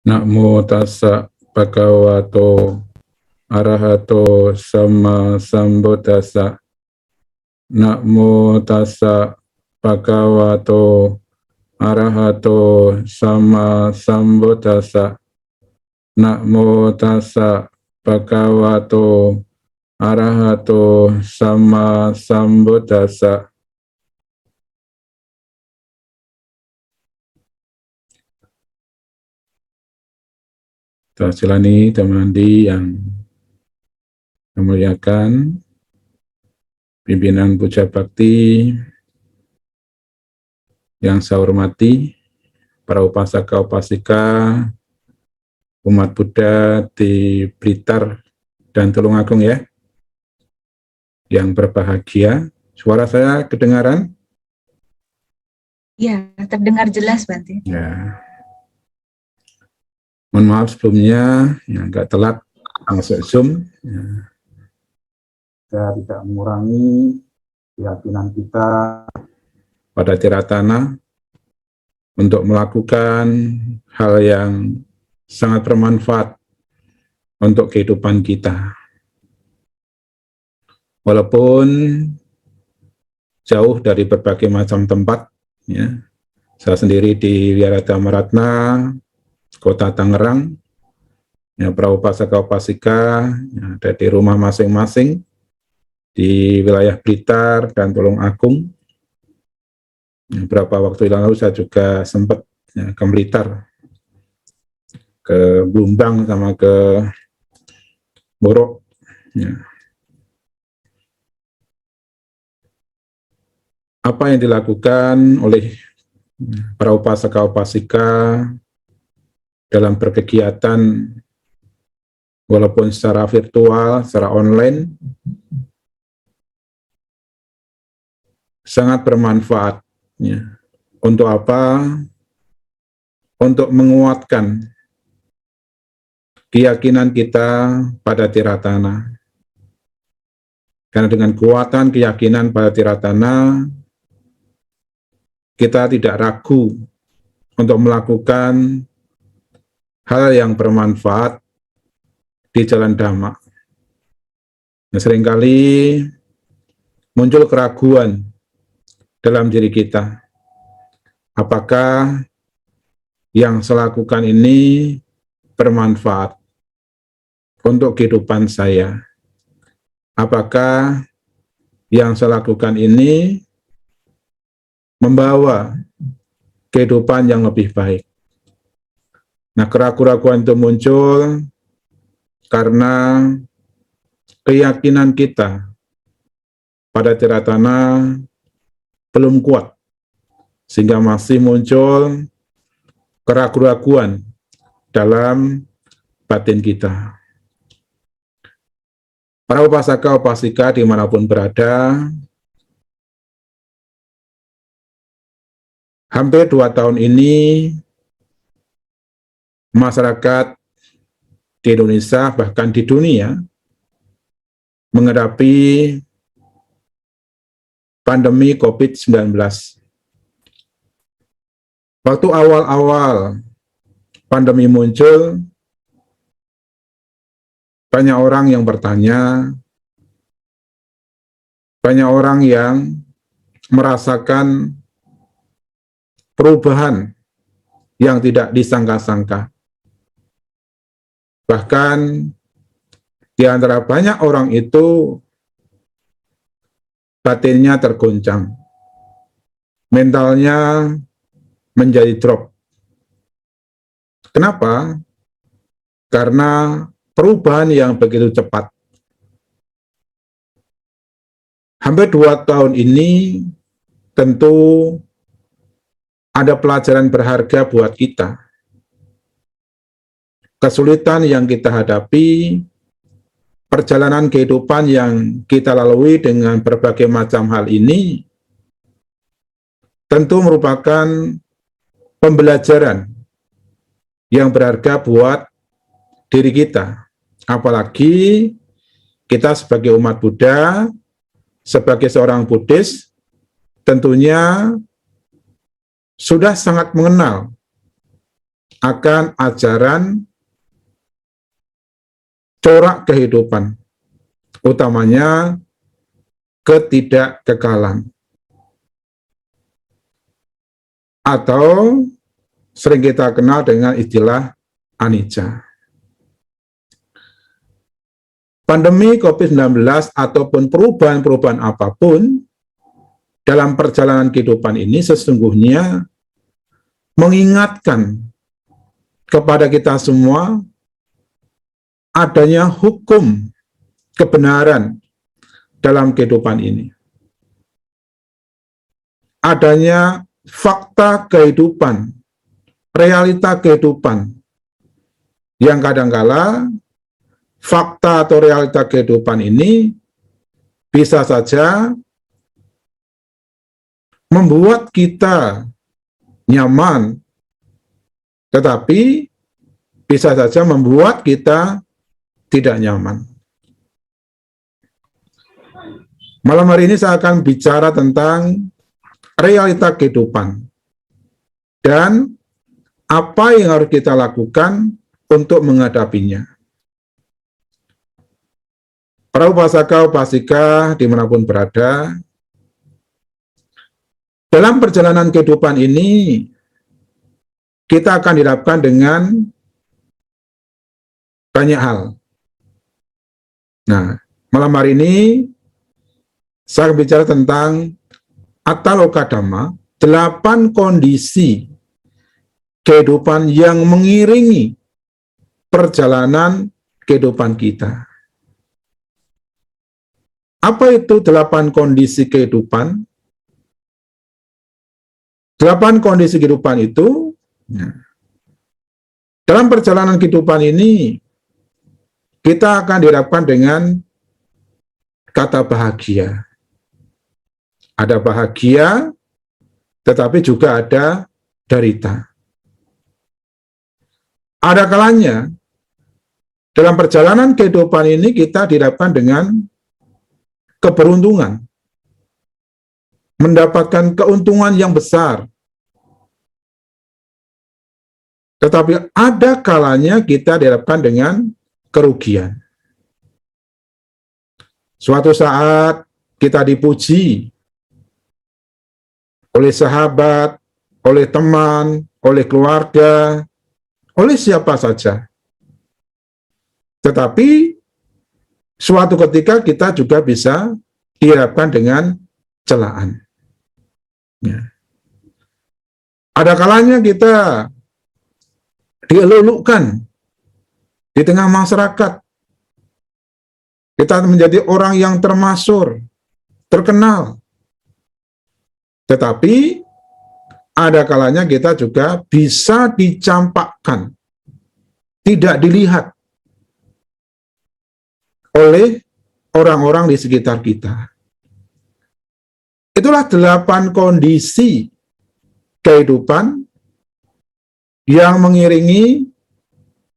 Namo tassa bhagavato arahato sama sambuddhassa. Namo tassa bhagavato arahato sama sambuddhassa. Namo tassa bhagavato arahato sama sambuddhassa. Kita jalani teman yang memuliakan pimpinan Puja Bakti yang saya hormati, para upasaka upasika umat Buddha di Blitar dan Tulungagung ya, yang berbahagia. Suara saya kedengaran? Ya, terdengar jelas, Bante. Ya. Mohon maaf sebelumnya, yang agak telat masuk Zoom. Ya. Saya tidak mengurangi keyakinan kita pada Tiratana untuk melakukan hal yang sangat bermanfaat untuk kehidupan kita. Walaupun jauh dari berbagai macam tempat, ya. Saya sendiri di Wihara Dhammaratna, Kota Tangerang, ya, para upasaka-upasika ya, ada di rumah masing-masing di wilayah Blitar dan Tulungagung. Ya, beberapa waktu lalu saya juga sempat ya, ke Blitar, ke Blumbang sama ke Borok. Ya. Apa yang dilakukan oleh para upasaka-upasika dalam berkegiatan walaupun secara virtual, secara online, sangat bermanfaat. Ya. Untuk apa? Untuk menguatkan keyakinan kita pada Tiratana. Karena dengan kekuatan keyakinan pada Tiratana, kita tidak ragu untuk melakukan hal yang bermanfaat di jalan Dhamma. Nah, seringkali muncul keraguan dalam diri kita. Apakah yang saya lakukan ini bermanfaat untuk kehidupan saya? Apakah yang saya lakukan ini membawa kehidupan yang lebih baik? Nah, keraguan-keraguan itu muncul karena keyakinan kita pada Tiratana belum kuat, sehingga masih muncul keraguan-keraguan dalam batin kita. Para upasaka-upasika dimanapun berada, hampir 2 tahun ini masyarakat di Indonesia, bahkan di dunia, menghadapi pandemi COVID-19. Waktu awal-awal pandemi muncul, banyak orang yang bertanya, banyak orang yang merasakan perubahan yang tidak disangka-sangka. Bahkan di antara banyak orang itu batinnya tergoncang, mentalnya menjadi drop. Kenapa? Karena perubahan yang begitu cepat. Hampir 2 tahun ini tentu ada pelajaran berharga buat kita. Kesulitan yang kita hadapi, perjalanan kehidupan yang kita lalui dengan berbagai macam hal ini, tentu merupakan pembelajaran yang berharga buat diri kita. Apalagi kita sebagai umat Buddha, sebagai seorang Buddhis, tentunya sudah sangat mengenal akan ajaran corak kehidupan, utamanya ketidakkekalan, atau sering kita kenal dengan istilah anicca. Pandemi COVID-19 ataupun perubahan-perubahan apapun dalam perjalanan kehidupan ini sesungguhnya mengingatkan kepada kita semua adanya hukum kebenaran dalam kehidupan ini. Adanya fakta kehidupan, realita kehidupan, yang kadangkala fakta atau realita kehidupan ini bisa saja membuat kita nyaman, tetapi bisa saja membuat kita tidak nyaman. Malam hari ini saya akan bicara tentang realita kehidupan dan apa yang harus kita lakukan untuk menghadapinya. Para upasaka upasika dimanapun berada, dalam perjalanan kehidupan ini kita akan dihadapkan dengan banyak hal. Nah, malam hari ini saya akan bicara tentang Attaloka Dhamma, 8 kondisi kehidupan yang mengiringi perjalanan kehidupan kita. Apa itu 8 kondisi kehidupan? 8 kondisi kehidupan itu, dalam perjalanan kehidupan ini, kita akan dihadapkan dengan kata bahagia. Ada bahagia, tetapi juga ada derita. Ada kalanya, dalam perjalanan kehidupan ini kita dihadapkan dengan keberuntungan, mendapatkan keuntungan yang besar. Tetapi ada kalanya kita dihadapkan dengan kerugian. Suatu saat kita dipuji oleh sahabat, oleh teman, oleh keluarga, oleh siapa saja. Tetapi suatu ketika kita juga bisa dihadapkan dengan celaan. Ya. Ada kalanya kita dielulukan di tengah masyarakat. Kita menjadi orang yang termasyhur, terkenal. Tetapi ada kalanya kita juga bisa dicampakkan, tidak dilihat oleh orang-orang di sekitar kita. Itulah 8 kondisi kehidupan yang mengiringi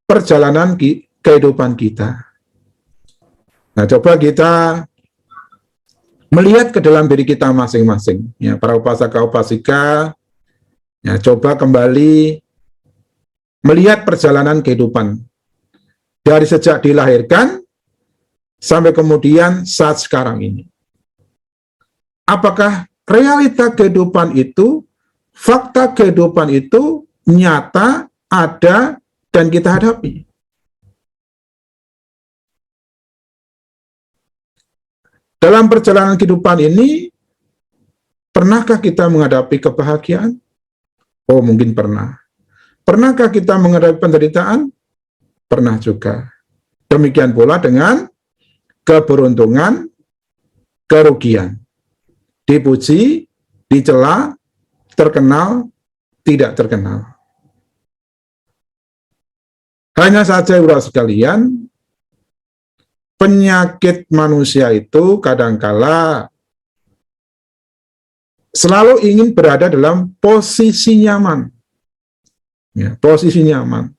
perjalanan kehidupan kita. Nah, coba kita melihat ke dalam diri kita masing-masing. Ya, para upasaka upasika, ya, coba kembali melihat perjalanan kehidupan dari sejak dilahirkan sampai kemudian saat sekarang ini. Apakah realita kehidupan itu, fakta kehidupan itu nyata, ada, dan kita hadapi? Dalam perjalanan kehidupan ini, pernahkah kita menghadapi kebahagiaan? Oh, mungkin pernah. Pernahkah kita menghadapi penderitaan? Pernah juga. Demikian pula dengan keberuntungan, kerugian. Dipuji, dicela, terkenal, tidak terkenal. Hanya saja, saudara sekalian, penyakit manusia itu kadangkala selalu ingin berada dalam posisi nyaman. Ya, posisi nyaman.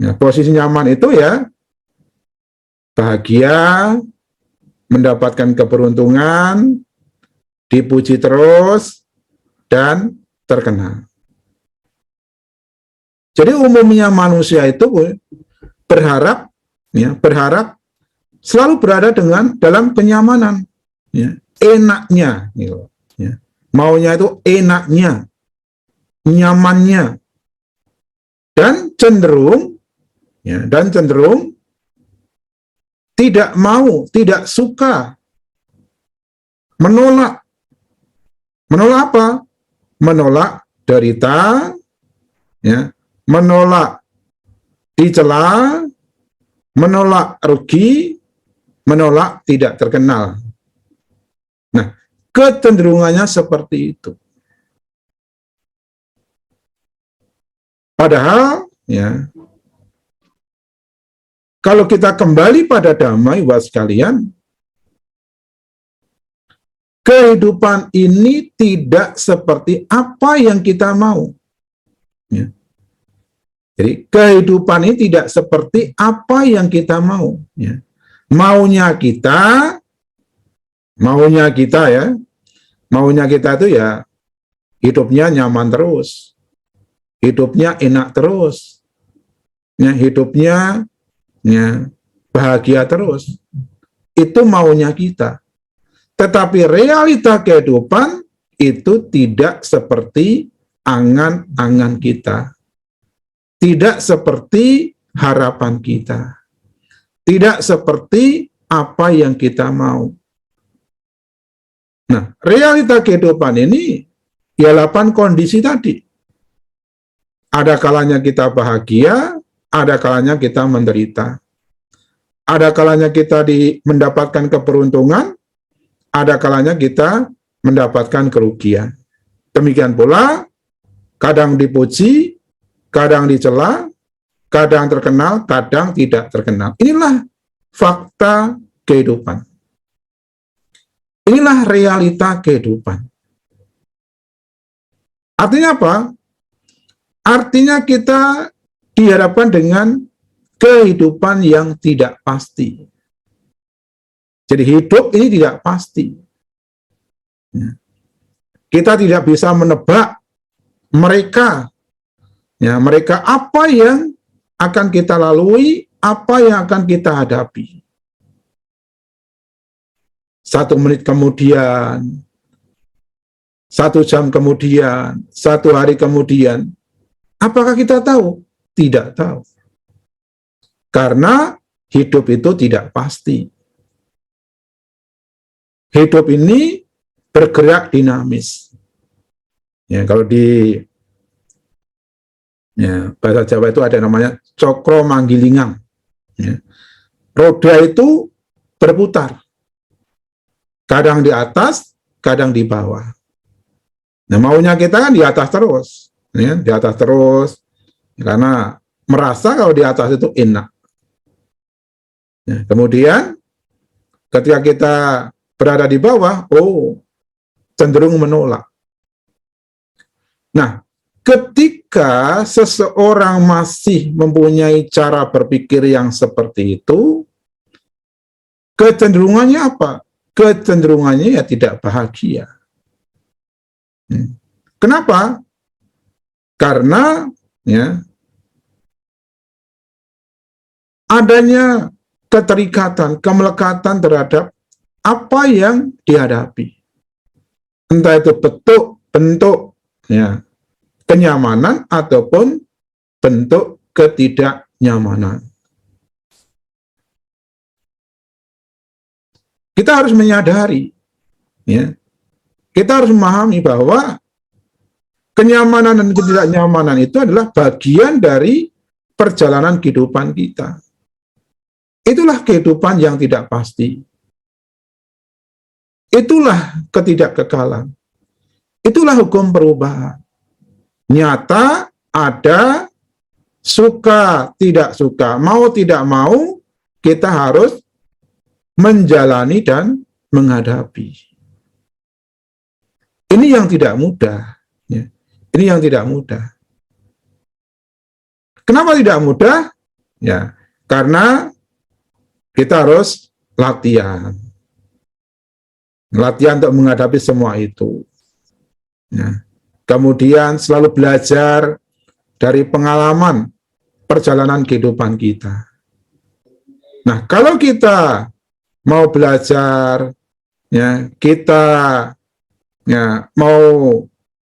Ya, posisi nyaman itu ya bahagia, mendapatkan keberuntungan, dipuji terus, dan terkenal. Jadi umumnya manusia itu berharap, ya, berharap selalu berada dalam kenyamanan, ya, enaknya, gitu, ya. Maunya itu enaknya, nyamannya, dan cenderung, ya, tidak mau, tidak suka, menolak apa? Menolak derita, ya, menolak dicela, menolak rugi, menolak tidak terkenal. Nah, kecenderungannya seperti itu. Padahal, ya, kalau kita kembali pada damai, buat sekalian, kehidupan ini tidak seperti apa yang kita mau. Ya. Jadi kehidupan ini tidak seperti apa yang kita mau. Ya. Maunya kita ya, maunya kita itu ya hidupnya nyaman terus, hidupnya enak terus, ya, hidupnya, ya, bahagia terus. Itu maunya kita. Tetapi realita kehidupan itu tidak seperti angan-angan kita. Tidak seperti harapan kita. Tidak seperti apa yang kita mau. Nah, realita kehidupan ini ya 8 kondisi tadi. Ada kalanya kita bahagia, ada kalanya kita menderita. Ada kalanya kita mendapatkan keberuntungan, ada kalanya kita mendapatkan kerugian. Demikian pula, kadang dipuji, kadang dicela, kadang terkenal, kadang tidak terkenal. Inilah fakta kehidupan. Inilah realita kehidupan. Artinya apa? Artinya kita dihadapkan dengan kehidupan yang tidak pasti. Jadi hidup ini tidak pasti. Kita tidak bisa menebak mereka apa yang akan kita lalui, apa yang akan kita hadapi. 1 menit kemudian, 1 jam kemudian, 1 hari kemudian, apakah kita tahu? Tidak tahu. Karena hidup itu tidak pasti. Hidup ini bergerak dinamis. Ya, kalau di bahasa Jawa itu ada namanya cokro manggilingan. Ya. Roda itu berputar. Kadang di atas, kadang di bawah. Nah, maunya kita kan di atas terus. Ya, di atas terus. Karena merasa kalau di atas itu enak. Ya, kemudian, ketika kita berada di bawah, cenderung menolak. Nah, ketika seseorang masih mempunyai cara berpikir yang seperti itu, kecenderungannya apa? Kecenderungannya ya tidak bahagia. Kenapa? Karena ya adanya keterikatan, kemelekatan terhadap apa yang dihadapi. Entah itu bentuk ya, kenyamanan ataupun bentuk ketidaknyamanan. Kita harus menyadari, ya, kita harus memahami bahwa kenyamanan dan ketidaknyamanan itu adalah bagian dari perjalanan kehidupan kita. Itulah kehidupan yang tidak pasti. Itulah ketidakkekalan. Itulah hukum perubahan. Nyata, ada, suka, tidak suka, mau, tidak mau, kita harus menjalani dan menghadapi. Ini yang tidak mudah. Ya. Ini yang tidak mudah. Kenapa tidak mudah? Ya, karena kita harus latihan. Latihan untuk menghadapi semua itu. Ya. Kemudian selalu belajar dari pengalaman perjalanan kehidupan kita. Nah, kalau kita mau belajar, ya, kita ya mau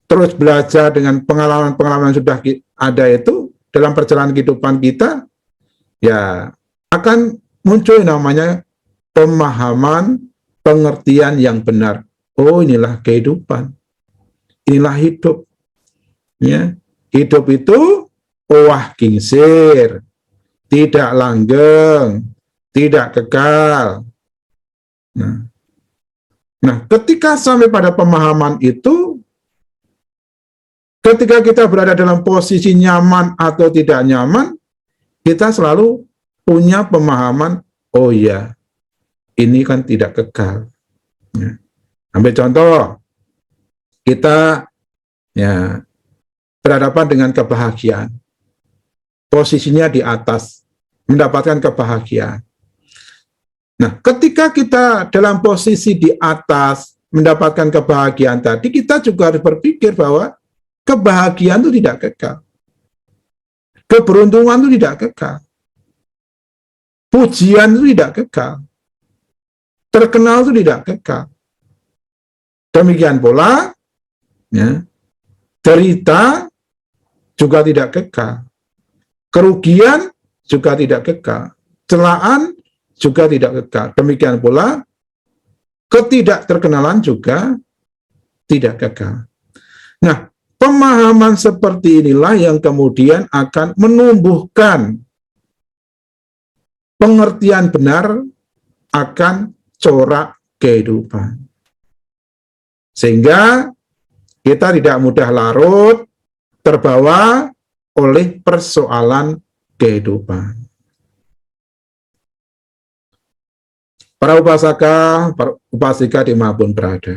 terus belajar dengan pengalaman-pengalaman yang sudah ada itu dalam perjalanan kehidupan kita, ya akan muncul namanya pemahaman, pengertian yang benar. Oh, inilah kehidupan, inilah hidup. Ya, hidup itu owah kingsir, tidak langgeng, tidak kekal. Nah, ketika sampai pada pemahaman itu, ketika kita berada dalam posisi nyaman atau tidak nyaman, kita selalu punya pemahaman, oh ya, ini kan tidak kekal. Ya. Ambil contoh, kita ya berhadapan dengan kebahagiaan. Posisinya di atas, mendapatkan kebahagiaan. Nah, ketika kita dalam posisi di atas, mendapatkan kebahagiaan tadi, kita juga harus berpikir bahwa kebahagiaan itu tidak kekal. Keberuntungan itu tidak kekal. Pujian itu tidak kekal. Terkenal itu tidak kekal. Demikian pula, ya, derita juga tidak kekal. Kerugian juga tidak kekal. Celaan juga tidak kekal. Demikian pula, ketidakterkenalan juga tidak kekal. Nah, pemahaman seperti inilah yang kemudian akan menumbuhkan pengertian benar akan corak kehidupan. Sehingga kita tidak mudah larut terbawa oleh persoalan kehidupan. Para upasaka, para upasika dimanapun berada.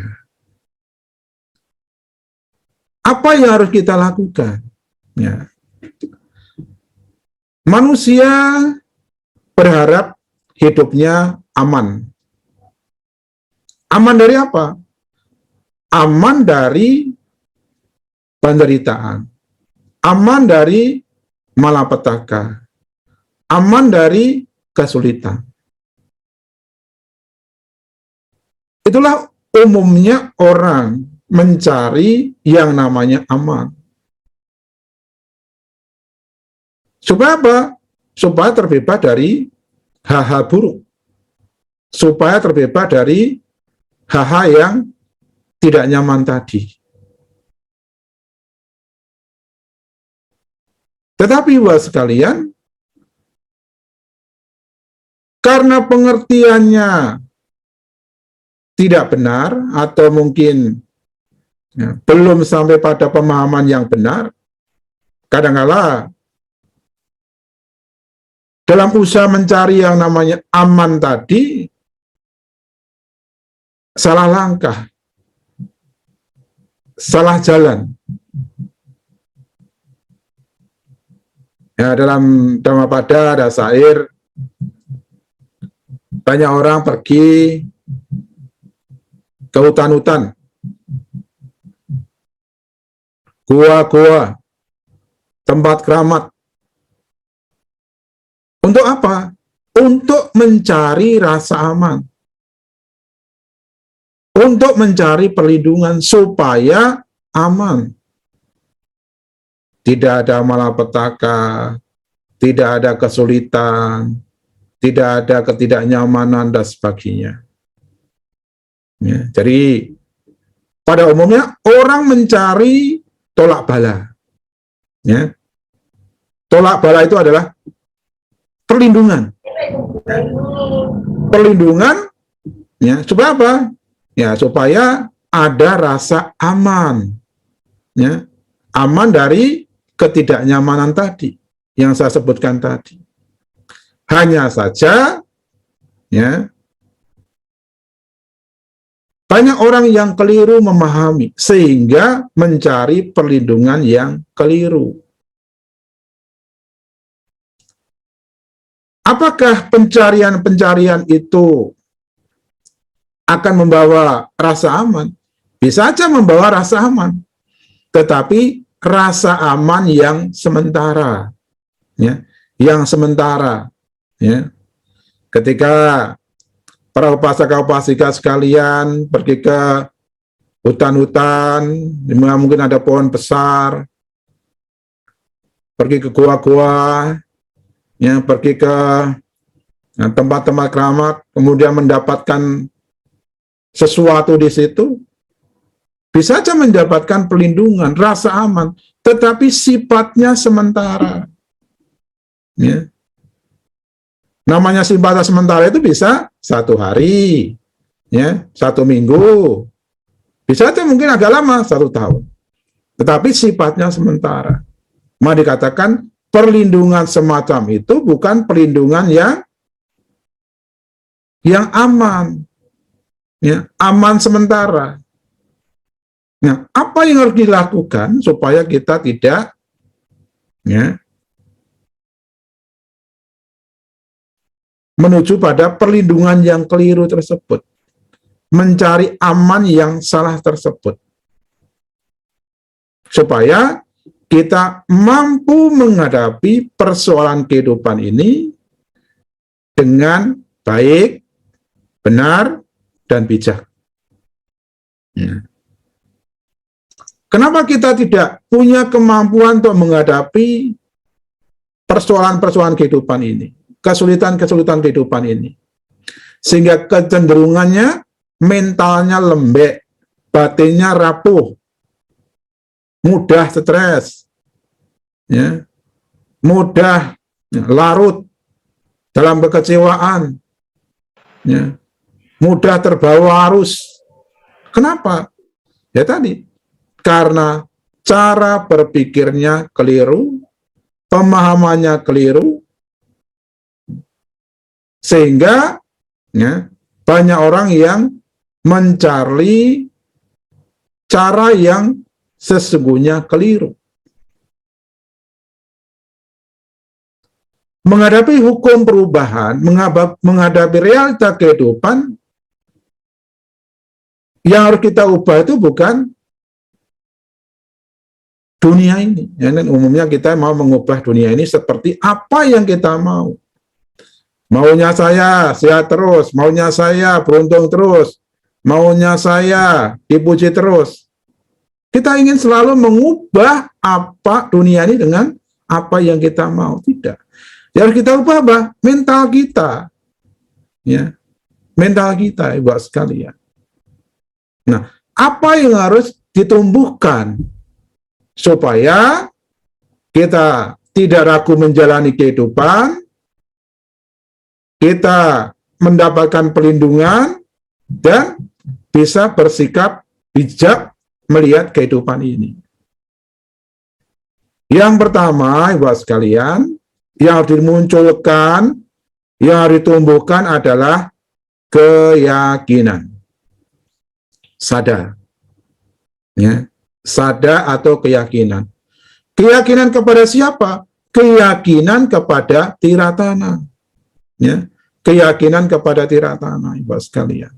Apa yang harus kita lakukan? Ya. Manusia berharap hidupnya aman. Aman dari apa? Aman dari penderitaan. Aman dari malapetaka. Aman dari kesulitan. Itulah umumnya orang mencari yang namanya aman. Supaya apa? Supaya terbebas dari hal-hal buruk. Supaya terbebas dari hal-hal yang tidak nyaman tadi. Tetapi Bapak sekalian, karena pengertiannya tidak benar atau mungkin ya, belum sampai pada pemahaman yang benar, kadang-kala dalam usaha mencari yang namanya aman tadi, salah langkah, salah jalan. Ya, dalam Dhammapada ada syair, banyak orang pergi ke hutan-hutan, gua-gua, tempat keramat. Untuk apa? Untuk mencari rasa aman. Untuk mencari perlindungan supaya aman. Tidak ada malapetaka, tidak ada kesulitan, tidak ada ketidaknyamanan, dan sebagainya. Ya, jadi, pada umumnya orang mencari tolak bala. Ya. Tolak bala itu adalah perlindungan. Perlindungan, ya, supaya apa? Ya, supaya ada rasa aman. Ya, aman dari ketidaknyamanan tadi yang saya sebutkan tadi. Hanya saja, ya, banyak orang yang keliru memahami sehingga mencari perlindungan yang keliru. Apakah pencarian-pencarian itu akan membawa rasa aman? Bisa saja membawa rasa aman, tetapi rasa aman yang sementara, ya, yang sementara, ya. Ketika para upasaka-upasika sekalian pergi ke hutan-hutan, di mana mungkin ada pohon besar, pergi ke gua-gua, ya, pergi ke tempat-tempat keramat, kemudian mendapatkan sesuatu di situ, bisa saja mendapatkan perlindungan, rasa aman, tetapi sifatnya sementara. Ya. Namanya sifatnya sementara itu bisa 1 hari, ya, 1 minggu, bisa saja mungkin agak lama 1 tahun, tetapi sifatnya sementara. Maka dikatakan perlindungan semacam itu bukan perlindungan yang aman, ya, aman sementara. Nah, apa yang harus dilakukan supaya kita tidak, ya, menuju pada perlindungan yang keliru tersebut, mencari aman yang salah tersebut, supaya kita mampu menghadapi persoalan kehidupan ini dengan baik, benar, dan bijak. Ya. Kenapa kita tidak punya kemampuan untuk menghadapi persoalan-persoalan kehidupan ini, kesulitan-kesulitan kehidupan ini, sehingga kecenderungannya mentalnya lembek, batinnya rapuh, mudah stres, ya, mudah larut dalam kekecewaan, ya, mudah terbawa arus. Kenapa? Ya tadi, karena cara berpikirnya keliru, pemahamannya keliru, sehingga, ya, banyak orang yang mencari cara yang sesungguhnya keliru. Menghadapi hukum perubahan, menghadapi realita kehidupan, yang harus kita ubah itu bukan dunia ini. Ya, dan umumnya kita mau mengubah dunia ini seperti apa yang kita mau. Maunya saya sehat terus, maunya saya beruntung terus, maunya saya dipuji terus. Kita ingin selalu mengubah apa dunia ini dengan apa yang kita mau. Tidak. Yang harus kita ubah apa? Mental kita. Ya. Mental kita, Ibu sekalian. Nah, apa yang harus ditumbuhkan supaya kita tidak ragu menjalani kehidupan, kita mendapatkan perlindungan, dan bisa bersikap bijak melihat kehidupan ini. Yang pertama, Ibu sekalian, yang harus dimunculkan, yang harus ditumbuhkan adalah keyakinan. Sadar. Ya. Sadar atau keyakinan. Keyakinan kepada siapa? Keyakinan kepada Tiratana. Ya. Keyakinan kepada Tiratana, Ibu sekalian.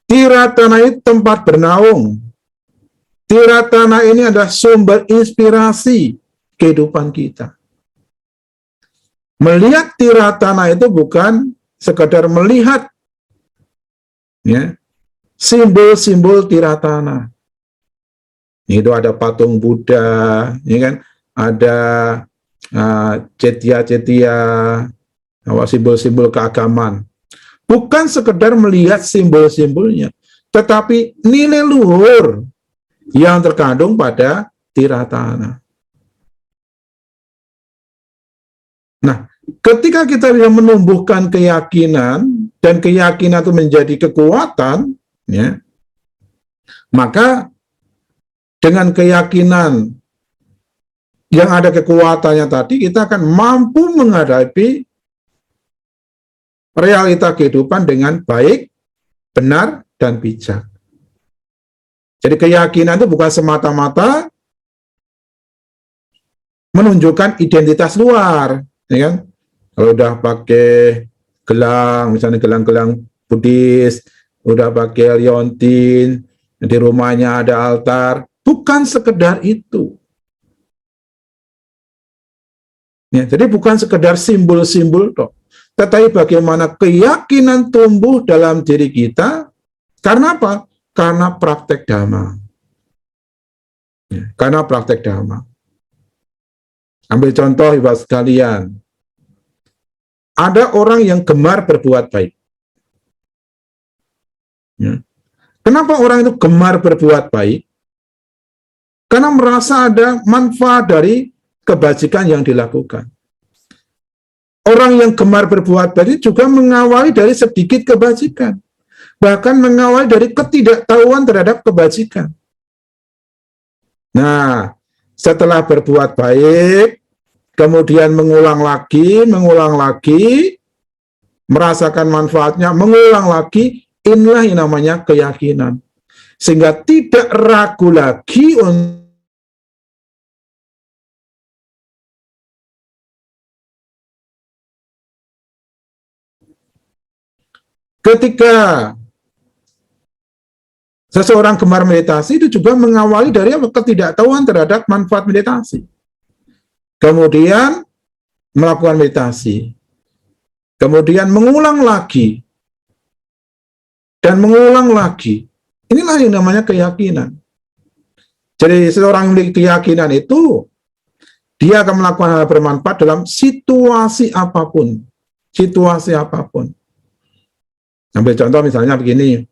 Tiratana itu tempat bernaung. Tiratana ini adalah sumber inspirasi kehidupan kita. Melihat Tiratana itu bukan sekadar melihat, ya, simbol-simbol Tiratana. Itu ada patung Buddha, ya kan? Ada cetia-cetia, simbol-simbol keagamaan. Bukan sekedar melihat simbol-simbolnya, tetapi nilai luhur yang terkandung pada Tiratana. Nah, ketika kita bisa menumbuhkan keyakinan, dan keyakinan itu menjadi kekuatan, ya, maka dengan keyakinan yang ada kekuatannya tadi, kita akan mampu menghadapi realita kehidupan dengan baik, benar, dan bijak. Jadi keyakinan itu bukan semata-mata menunjukkan identitas luar, ya kan? Kalau udah pakai gelang, misalnya gelang-gelang Buddhis, udah pakai liontin, di rumahnya ada altar, bukan sekedar itu. Ya, jadi bukan sekedar simbol-simbol toh, tetapi bagaimana keyakinan tumbuh dalam diri kita. Karena apa? Karena praktek dhamma. Ya, karena praktek dhamma. Ambil contoh ibu sekalian. Ada orang yang gemar berbuat baik. Ya. Kenapa orang itu gemar berbuat baik? Karena merasa ada manfaat dari kebajikan yang dilakukan. Orang yang gemar berbuat baik juga mengawali dari sedikit kebajikan. Bahkan mengawali dari ketidaktahuan terhadap kebajikan. Nah, setelah berbuat baik, kemudian mengulang lagi, merasakan manfaatnya, mengulang lagi, inilah yang namanya keyakinan. Sehingga tidak ragu lagi untuk ketika seseorang gemar meditasi itu juga mengawali dari ketidaktahuan terhadap manfaat meditasi. Kemudian melakukan meditasi. Kemudian mengulang lagi. Dan mengulang lagi. Inilah yang namanya keyakinan. Jadi seseorang yang memiliki keyakinan itu, dia akan melakukan hal bermanfaat dalam situasi apapun. Situasi apapun. Ambil contoh misalnya begini,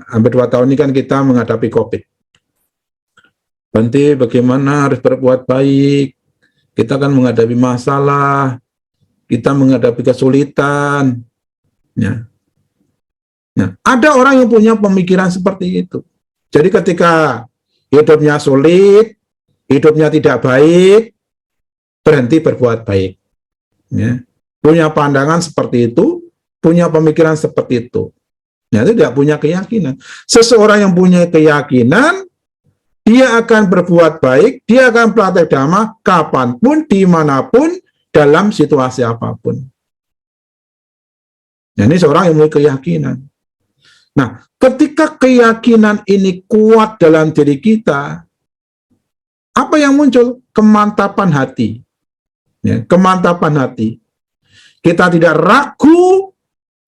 hampir 2 tahun ini kan kita menghadapi COVID. Nanti bagaimana harus berbuat baik, kita kan menghadapi masalah, kita menghadapi kesulitan. Ya. Nah, ada orang yang punya pemikiran seperti itu. Jadi ketika hidupnya sulit, hidupnya tidak baik, berhenti berbuat baik. Ya. Punya pandangan seperti itu, punya pemikiran seperti itu. Ya, itu tidak punya keyakinan. Seseorang yang punya keyakinan, dia akan berbuat baik, dia akan praktek dhamma kapanpun, dimanapun, dalam situasi apapun. Nah, ini seorang yang memiliki keyakinan. Nah, ketika keyakinan ini kuat dalam diri kita, apa yang muncul? Kemantapan hati. Ya, kemantapan hati. Kita tidak ragu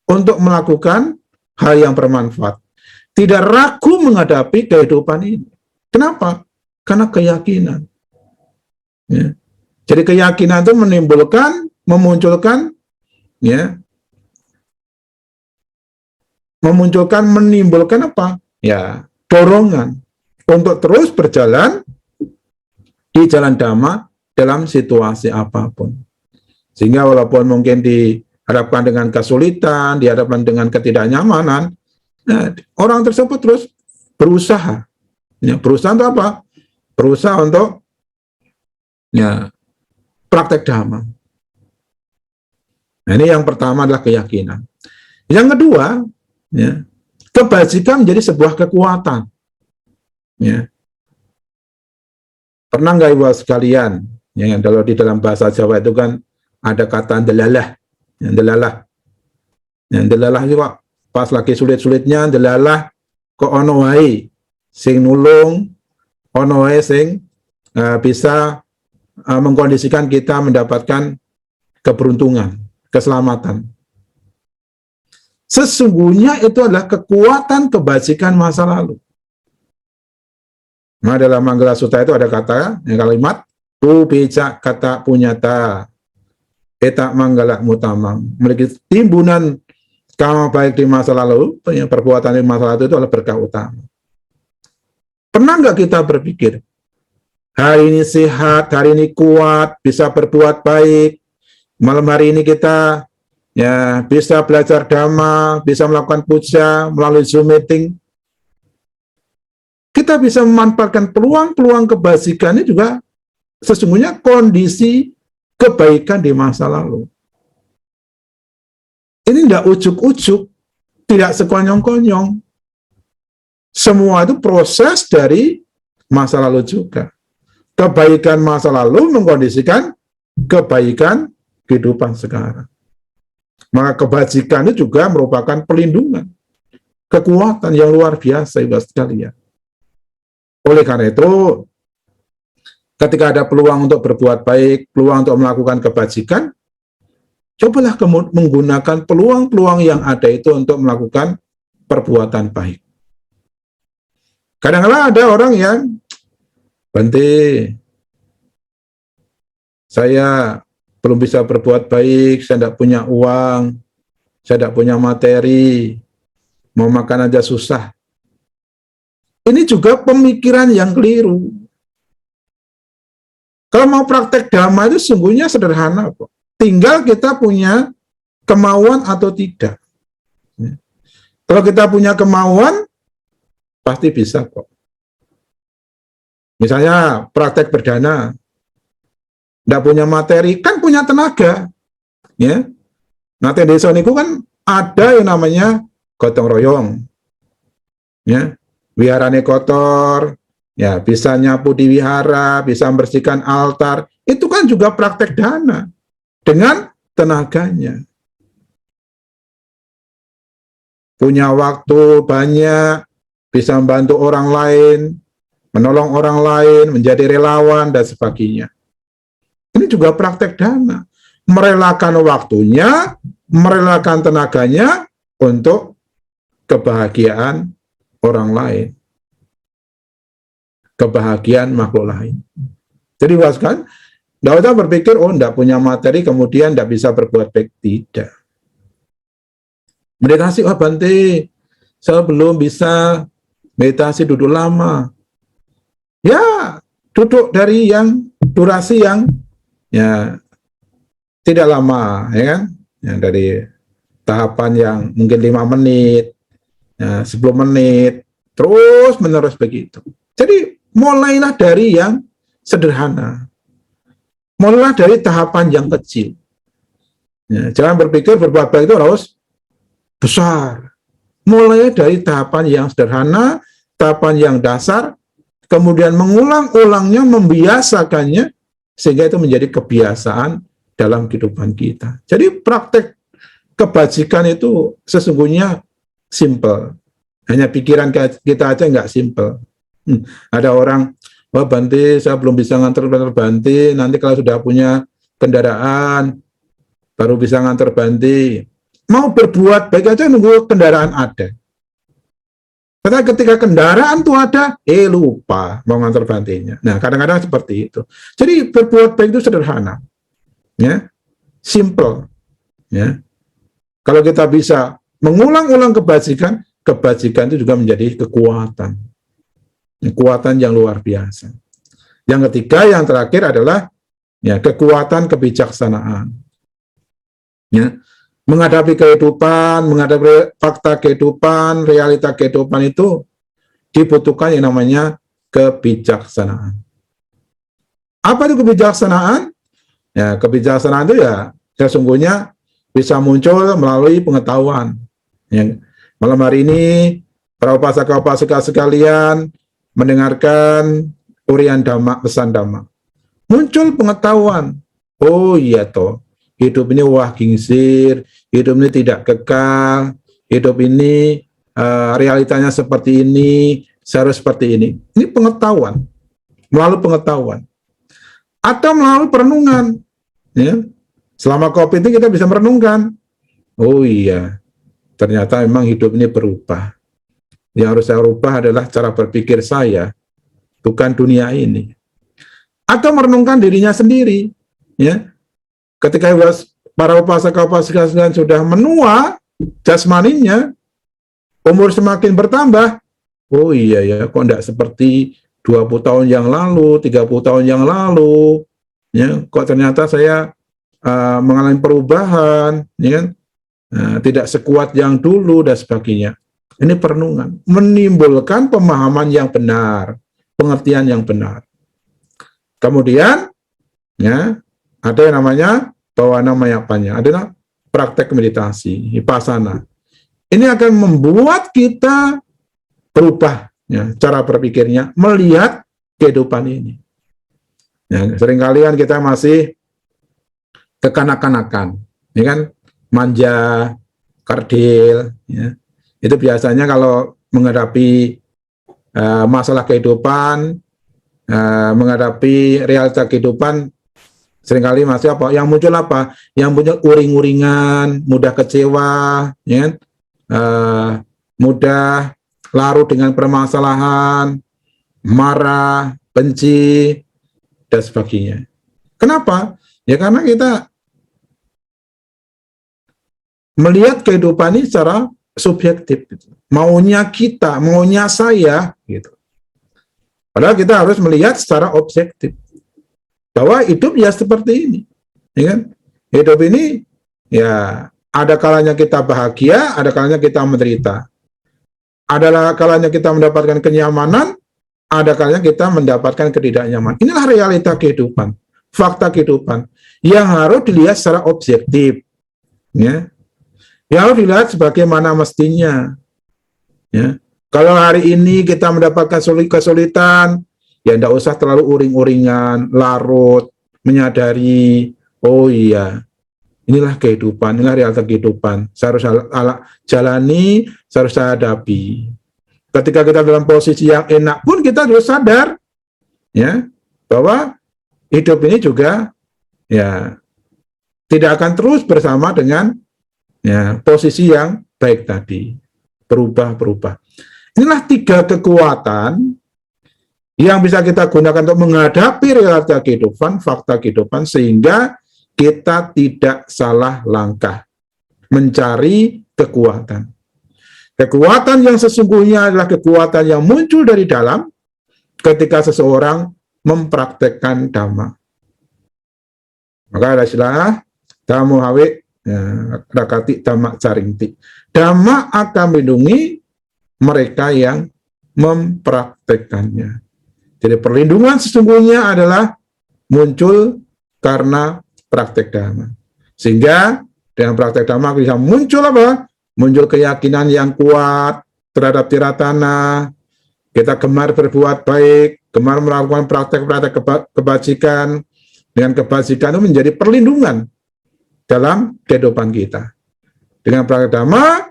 untuk melakukan hal yang bermanfaat. Tidak ragu menghadapi kehidupan ini. Kenapa? Karena keyakinan. Ya. Jadi keyakinan itu memunculkan menimbulkan apa? Ya, dorongan untuk terus berjalan di jalan dhamma dalam situasi apapun. Sehingga walaupun mungkin dihadapkan dengan kesulitan, dihadapkan dengan ketidaknyamanan, nah, orang tersebut terus berusaha. Ya, berusaha untuk apa? Berusaha untuk praktek dhamma. Nah, ini yang pertama adalah keyakinan. Yang kedua, kebajikan menjadi sebuah kekuatan. Ya. Pernah nggak ibu sekalian, kalau di dalam bahasa Jawa itu kan ada kata delalah. Delalah itu kok pas lagi sulit-sulitnya, delalah kok ono wae sing nulung, ono wae sing bisa mengkondisikan kita mendapatkan keberuntungan, keselamatan. Sesungguhnya itu adalah kekuatan kebajikan masa lalu. Nah, dalam Manggala Sutta itu ada kalimat tu becak kata punyata eta manggala mutamang, memiliki timbunan karma baik di masa lalu, perbuatan di masa lalu itu adalah berkah utama. Pernah nggak kita berpikir, hari ini sehat, hari ini kuat, bisa berbuat baik, malam hari ini kita bisa belajar dhamma, bisa melakukan puja melalui Zoom meeting. Kita bisa memanfaatkan peluang-peluang kebajikan ini juga sesungguhnya kondisi kebaikan di masa lalu. Ini tidak ujuk-ujuk, tidak sekonyong-konyong. Semua itu proses dari masa lalu juga. Kebaikan masa lalu mengkondisikan kebaikan kehidupan sekarang. Maka kebajikan itu juga merupakan pelindungan, kekuatan yang luar biasa, ibu sekalian. Oleh karena itu, ketika ada peluang untuk berbuat baik, peluang untuk melakukan kebajikan, cobalah menggunakan peluang-peluang yang ada itu untuk melakukan perbuatan baik. Kadang-kadang ada orang yang, Bante, saya belum bisa berbuat baik, saya tidak punya uang, saya tidak punya materi, mau makan aja susah. Ini juga pemikiran yang keliru. Kalau mau praktek dhamma itu sungguhnya sederhana kok. Tinggal kita punya kemauan atau tidak. Kalau kita punya kemauan, pasti bisa kok. Misalnya praktek berdana, tidak punya materi, kan punya tenaga. Ya. Nah, desa niku kan ada yang namanya gotong royong. Ya. Wiharane kotor, ya bisa nyapu di wihara, bisa membersihkan altar, itu kan juga praktek dana dengan tenaganya. Punya waktu banyak, bisa membantu orang lain, menolong orang lain, menjadi relawan, dan sebagainya. Ini juga praktek dana. Merelakan waktunya, merelakan tenaganya untuk kebahagiaan orang lain. Kebahagiaan makhluk lain. Jadi kan, tidak usah berpikir, oh tidak punya materi, kemudian tidak bisa berbuat baik. Tidak. Meditasi, oh Bante, saya belum bisa meditasi duduk lama. Ya, duduk dari yang durasi yang ya tidak lama, ya kan? Ya, dari tahapan yang mungkin 5 menit, ya, 10 menit, terus menerus begitu. Jadi mulailah dari yang sederhana. Mulailah dari tahapan yang kecil. Ya, jangan berpikir berbuat baik itu harus besar. Mulai dari tahapan yang sederhana, tahapan yang dasar, kemudian mengulang-ulangnya, membiasakannya, sehingga itu menjadi kebiasaan dalam kehidupan kita. Jadi praktek kebajikan itu sesungguhnya simple. Hanya pikiran kita aja nggak simple. Ada orang, oh Bante, saya belum bisa nganter Bante, nanti kalau sudah punya kendaraan, baru bisa nganter Bante. Mau berbuat baik aja nunggu kendaraan ada. Karena ketika kendaraan itu ada, lupa mau nganter Bantenya. Nah, kadang-kadang seperti itu. Jadi berbuat baik itu sederhana. Ya, simple. Ya. Kalau kita bisa mengulang-ulang kebajikan, kebajikan itu juga menjadi kekuatan. Kekuatan yang luar biasa. Yang ketiga, yang terakhir adalah ya kekuatan kebijaksanaan. Ya, menghadapi kehidupan, menghadapi fakta kehidupan, realita kehidupan itu dibutuhkan yang namanya kebijaksanaan. Apa itu kebijaksanaan? Ya, kebijaksanaan itu ya sesungguhnya bisa muncul melalui pengetahuan. Ya, malam hari ini para upasaka-upasika sekalian mendengarkan urian Dhamma, pesan Dhamma. Muncul pengetahuan. Oh iya toh, hidup ini wah gingsir, hidup ini tidak kekal, hidup ini realitanya seperti ini, seharusnya seperti ini. Ini pengetahuan, melalui pengetahuan. Atau melalui perenungan. Ya. Selama COVID ini kita bisa merenungkan. Oh iya, ternyata memang hidup ini berubah. Yang harus saya rubah adalah cara berpikir saya, bukan dunia ini. Atau merenungkan dirinya sendiri. Ya. Ketika para upasaka-upasika sudah menua jasmaninya, umur semakin bertambah, oh iya ya, kok tidak seperti 20 tahun yang lalu, 30 tahun yang lalu, ya, kok ternyata saya mengalami perubahan, ya kan? Tidak sekuat yang dulu dan sebagainya. Ini perenungan, menimbulkan pemahaman yang benar, pengertian yang benar. Kemudian, ya, ada yang namanya bawana mayapanya, adalah praktek meditasi, vipassana. Ini akan membuat kita berubah, ya, cara berpikirnya, melihat kehidupan ini. Ya, seringkali kan kita masih kekanak-kanakan, ya kan, manja, kerdil, ya. Itu biasanya kalau menghadapi masalah kehidupan, menghadapi realita kehidupan, seringkali masih apa? Yang muncul apa? Yang muncul uring-uringan, mudah kecewa, ya kan? Mudah larut dengan permasalahan, marah, benci, dan sebagainya. Kenapa? Ya karena kita melihat kehidupan ini secara subjektif. Maunya kita, maunya saya, gitu. Padahal kita harus melihat secara objektif. Bahwa hidup ya seperti ini. Ya kan? Hidup ini ya ada kalanya kita bahagia, ada kalanya kita menderita. Ada kalanya kita mendapatkan kenyamanan, ada kalanya kita mendapatkan ketidaknyamanan. Inilah realita kehidupan, fakta kehidupan yang harus dilihat secara objektif, ya. Yang harus dilihat sebagaimana mestinya, ya. Kalau hari ini kita mendapatkan kesulitan, ya tidak usah terlalu uring-uringan, larut, menyadari, oh iya, inilah kehidupan, inilah realita kehidupan. Saya harus jalani, saya harus hadapi. Ketika kita dalam posisi yang enak pun kita harus sadar, ya, bahwa hidup ini juga, ya, tidak akan terus bersama dengan, ya, posisi yang baik tadi, berubah-berubah. Inilah 3 kekuatan yang bisa kita gunakan untuk menghadapi realita kehidupan, fakta kehidupan, sehingga kita tidak salah langkah mencari kekuatan. Kekuatan yang sesungguhnya adalah kekuatan yang muncul dari dalam ketika seseorang mempraktekkan Dhamma. Maka ada istilah Dhammo hawe rakati Dhamma caringti. Dhamma akan melindungi mereka yang mempraktekkannya. Jadi perlindungan sesungguhnya adalah muncul karena praktek Dhamma. Sehingga dengan praktek Dhamma bisa muncul apa? Muncul keyakinan yang kuat terhadap tiratana. Kita gemar berbuat baik, gemar melakukan praktek-praktek kebajikan. Dengan kebajikan itu menjadi perlindungan dalam kehidupan kita. Dengan praktek Dhamma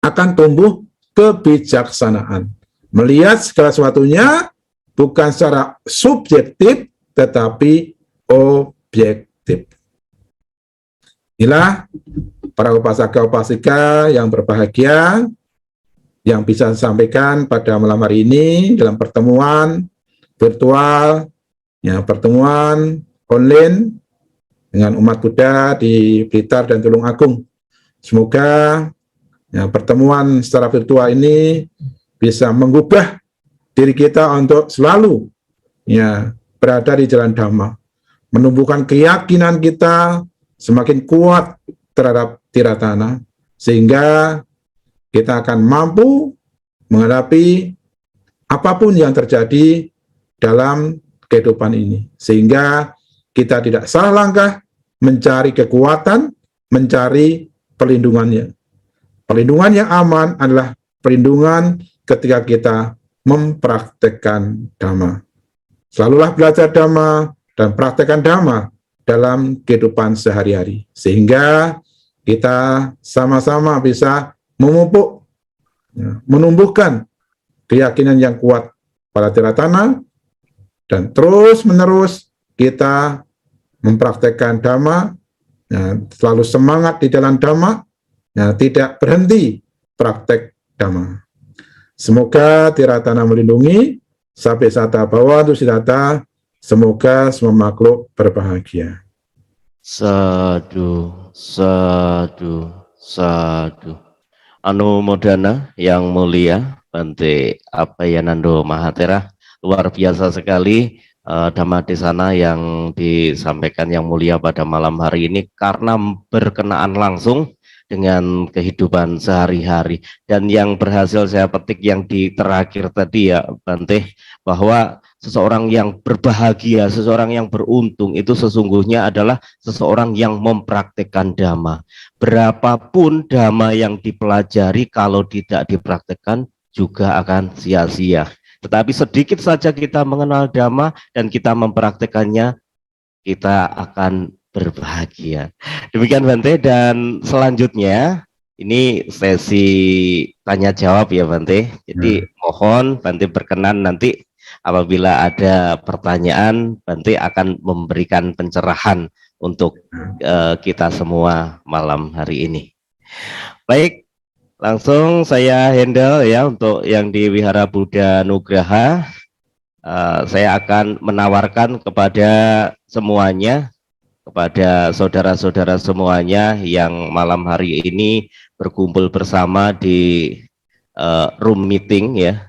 akan tumbuh kebijaksanaan. Melihat segala sesuatunya bukan secara subjektif, tetapi objektif. Inilah para upasaka-upasika yang berbahagia, yang bisa saya sampaikan pada malam hari ini dalam pertemuan virtual, ya, pertemuan online dengan umat Buddha di Blitar dan Tulungagung. Semoga, ya, pertemuan secara virtual ini bisa mengubah diri kita untuk selalu, ya, berada di jalan Dhamma, menumbuhkan keyakinan kita semakin kuat terhadap tiratana, sehingga kita akan mampu menghadapi apapun yang terjadi dalam kehidupan ini, sehingga kita tidak salah langkah mencari kekuatan, mencari perlindungannya. Perlindungan yang aman adalah perlindungan ketika kita mempraktekkan Dhamma. Selalulah belajar Dhamma dan praktekkan Dhamma dalam kehidupan sehari-hari, sehingga kita sama-sama bisa memupuk, ya, menumbuhkan keyakinan yang kuat pada tiratana, dan terus-menerus kita mempraktekkan Dhamma, ya, selalu semangat di dalam Dhamma, ya, tidak berhenti praktek Dhamma. Semoga tiratana melindungi, sampai sata bawa untuk sidata. Semoga semua makhluk berbahagia. Sadu, sadu, sadu. Anumodana yang mulia, Bante Abhayanando Mahatera, luar biasa sekali Dhamma Desana yang disampaikan yang mulia pada malam hari ini, karena berkenaan langsung dengan kehidupan sehari-hari. Dan yang berhasil saya petik yang di terakhir tadi, ya Bante, bahwa seseorang yang berbahagia, seseorang yang beruntung itu sesungguhnya adalah seseorang yang mempraktekkan Dhamma. Berapapun Dhamma yang dipelajari, kalau tidak dipraktekkan juga akan sia-sia. Tetapi sedikit saja kita mengenal Dhamma dan kita mempraktekannya, kita akan berbahagia. Demikian Bante, dan selanjutnya ini sesi tanya jawab ya Bante. Jadi mohon Bante berkenan nanti apabila ada pertanyaan, Bante akan memberikan pencerahan untuk kita semua malam hari ini. Baik, langsung saya handle ya untuk yang di Wihara Buddha Nugraha. Saya akan menawarkan kepada semuanya, kepada saudara-saudara semuanya yang malam hari ini berkumpul bersama di room meeting ya.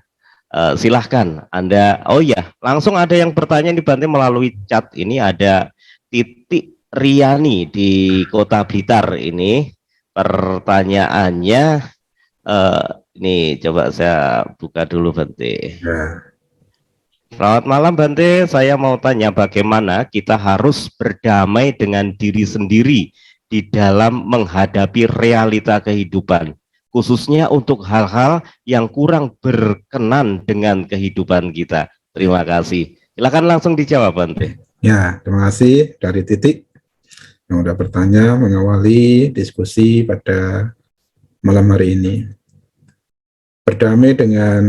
Silahkan Anda, oh ya, langsung ada yang bertanya nih Bante melalui chat. Ini ada Titik Riani di Kota Blitar ini. Pertanyaannya, ini coba saya buka dulu Bante. Selamat malam Bante, saya mau tanya bagaimana kita harus berdamai dengan diri sendiri di dalam menghadapi realita kehidupan, khususnya untuk hal-hal yang kurang berkenan dengan kehidupan kita. Terima kasih. Silakan langsung dijawab Bante. Ya, terima kasih dari Titik yang sudah bertanya mengawali diskusi pada malam hari ini. Berdamai dengan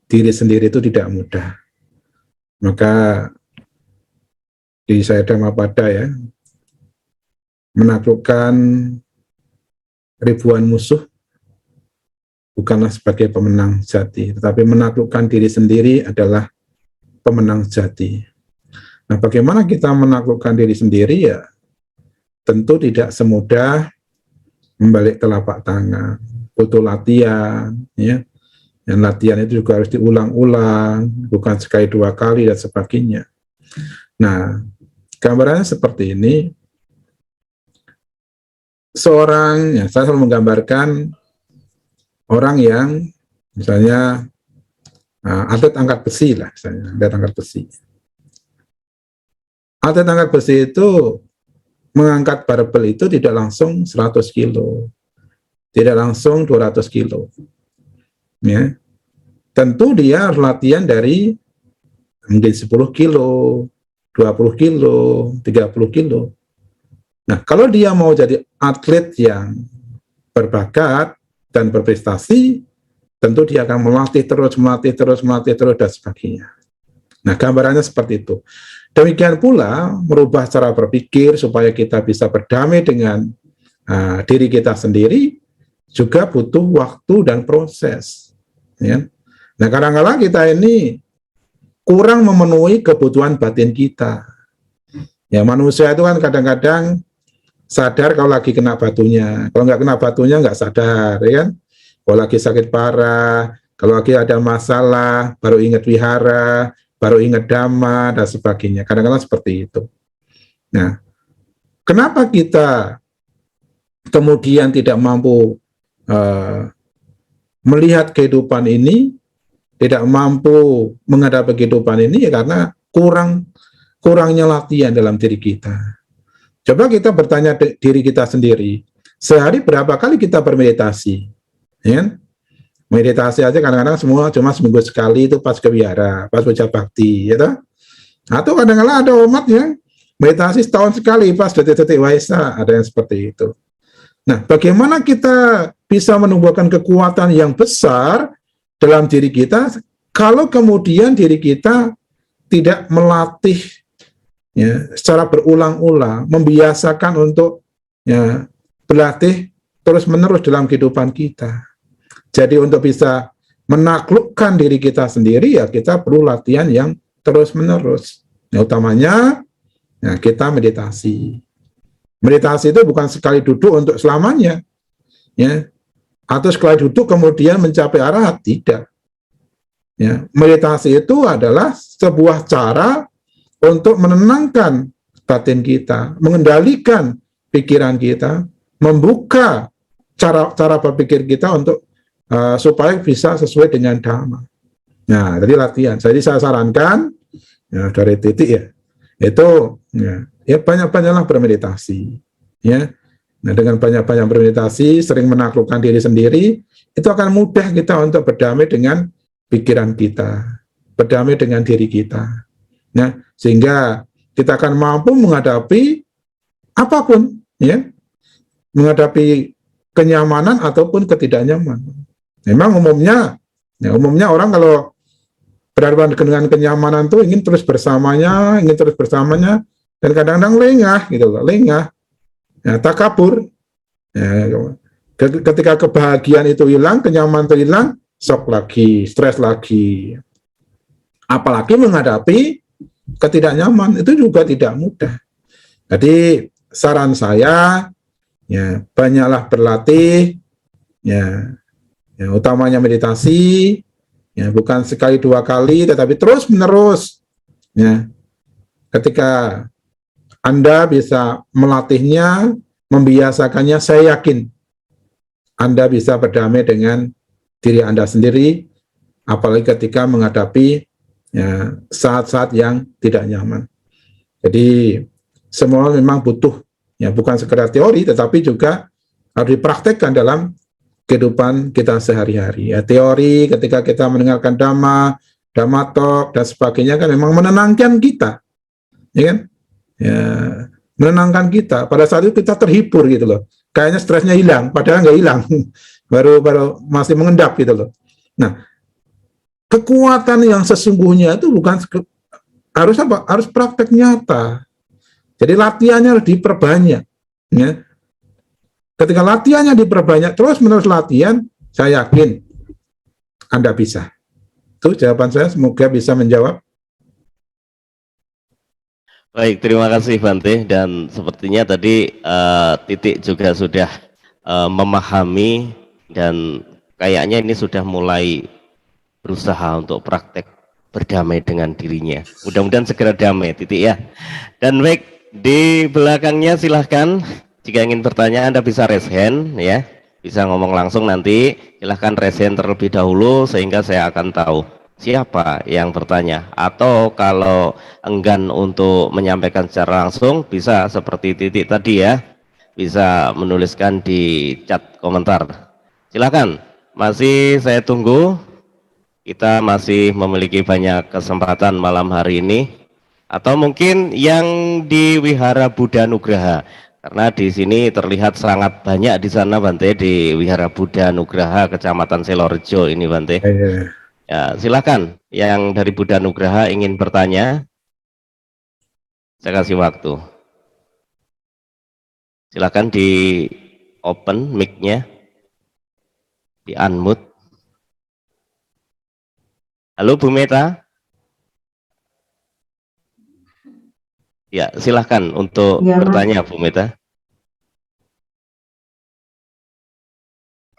diri sendiri itu tidak mudah. Maka di saya Dhammapada ya, menaklukkan ribuan musuh bukanlah sebagai pemenang sejati, tetapi menaklukkan diri sendiri adalah pemenang sejati. Nah, bagaimana kita menaklukkan diri sendiri ya? Tentu tidak semudah membalik telapak tangan, butuh latihan, ya. Dan latihan itu juga harus diulang-ulang, bukan sekali dua kali dan sebagainya. Nah, gambarannya seperti ini. Saya selalu menggambarkan orang yang misalnya atlet angkat besi lah, misalnya atlet angkat besi. Atlet angkat besi itu mengangkat barbel itu tidak langsung 100 kilo, tidak langsung 200 kilo. Ya, tentu dia harus latihan dari mungkin 10 kilo, 20 kilo, 30 kilo. Nah, kalau dia mau jadi atlet yang berbakat dan berprestasi, tentu dia akan melatih terus, dan sebagainya. Nah, gambarannya seperti itu. Demikian pula, merubah cara berpikir supaya kita bisa berdamai dengan diri kita sendiri, juga butuh waktu dan proses. Ya. Nah, kadang-kadang kita ini kurang memenuhi kebutuhan batin kita. Ya, manusia itu kan kadang-kadang sadar kalau lagi kena batunya. Kalau nggak kena batunya nggak sadar, ya kan? Kalau lagi sakit parah, kalau lagi ada masalah, baru ingat wihara, baru ingat dhamma, dan sebagainya. Kadang-kadang seperti itu. Nah, kenapa kita kemudian tidak mampu melihat kehidupan ini, tidak mampu menghadapi kehidupan ini, ya karena kurangnya latihan dalam diri kita. Coba kita bertanya diri kita sendiri, sehari berapa kali kita bermeditasi? Ya? Meditasi aja kadang-kadang semua cuma seminggu sekali, itu pas ke wihara, pas baca bakti, ya toh? Atau kadang-kadang ada umat yang meditasi setahun sekali, pas detik-detik waisa, ada yang seperti itu. Nah, bagaimana kita bisa menumbuhkan kekuatan yang besar dalam diri kita kalau kemudian diri kita tidak melatih ya, secara berulang-ulang, membiasakan untuk ya, berlatih terus-menerus dalam kehidupan kita. Jadi untuk bisa menaklukkan diri kita sendiri, ya kita perlu latihan yang terus-menerus. Ya, utamanya ya, kita meditasi. Meditasi itu bukan sekali duduk untuk selamanya, ya, atau sekali duduk kemudian mencapai arahat, tidak. Ya, meditasi itu adalah sebuah cara untuk menenangkan batin kita, mengendalikan pikiran kita, membuka cara berpikir kita untuk supaya bisa sesuai dengan dhamma. Nah, jadi latihan. Jadi saya sarankan ya, dari Titik ya, itu ya banyak-banyaklah bermeditasi. Ya, nah dengan banyak-banyak bermeditasi, sering menaklukkan diri sendiri, itu akan mudah kita untuk berdamai dengan pikiran kita, berdamai dengan diri kita. Nah, sehingga kita akan mampu menghadapi apapun, ya, menghadapi kenyamanan ataupun ketidaknyamanan. Memang umumnya orang kalau berhadapan dengan kenyamanan tuh ingin terus bersamanya, dan kadang-kadang lengah gitu loh, lengah, ya, takabur. Ya, ketika kebahagiaan itu hilang, kenyamanan itu hilang, shock lagi, stres lagi. Apalagi menghadapi ketidaknyaman itu juga tidak mudah. Jadi saran saya, ya banyaklah berlatih, ya utamanya meditasi, ya bukan sekali dua kali, tetapi terus menerus. Ya, ketika Anda bisa melatihnya, membiasakannya, saya yakin Anda bisa berdamai dengan diri Anda sendiri, apalagi ketika menghadapi ya, saat-saat yang tidak nyaman. Jadi semua memang butuh, ya bukan sekedar teori, tetapi juga harus dipraktekkan dalam kehidupan kita sehari-hari. Ya, teori ketika kita mendengarkan Dhamma talk dan sebagainya kan memang menenangkan kita, ya kan? Ya, menenangkan kita. Pada saat itu kita terhibur gitu loh. Kayaknya stresnya hilang, padahal nggak hilang, baru masih mengendap gitu loh. Nah, kekuatan yang sesungguhnya itu bukan harus apa? Harus praktek nyata. Jadi latihannya harus diperbanyak. Ya. Ketika latihannya diperbanyak, terus-menerus latihan, saya yakin Anda bisa. Itu jawaban saya, semoga bisa menjawab. Baik, terima kasih Bante, dan sepertinya tadi Titik juga sudah memahami dan kayaknya ini sudah mulai berusaha untuk praktek berdamai dengan dirinya. Mudah-mudahan segera damai, Titik ya. Dan baik, di belakangnya silahkan jika ingin bertanya Anda bisa raise hand ya, bisa ngomong langsung nanti, silahkan raise hand terlebih dahulu sehingga saya akan tahu siapa yang bertanya, atau kalau enggan untuk menyampaikan secara langsung bisa seperti Titik tadi ya, bisa menuliskan di chat komentar. Silakan, masih saya tunggu, kita masih memiliki banyak kesempatan malam hari ini, atau mungkin yang di Wihara Buddha Nugraha, karena di sini terlihat sangat banyak di sana Bante, di Wihara Buddha Nugraha Kecamatan Selorjo ini Bante. Ya, silakan yang dari Buddha Nugraha ingin bertanya, saya kasih waktu. Silakan di open mic-nya, di unmute. Halo Bu Meta. Ya, silakan untuk ya, bertanya Bu Meta.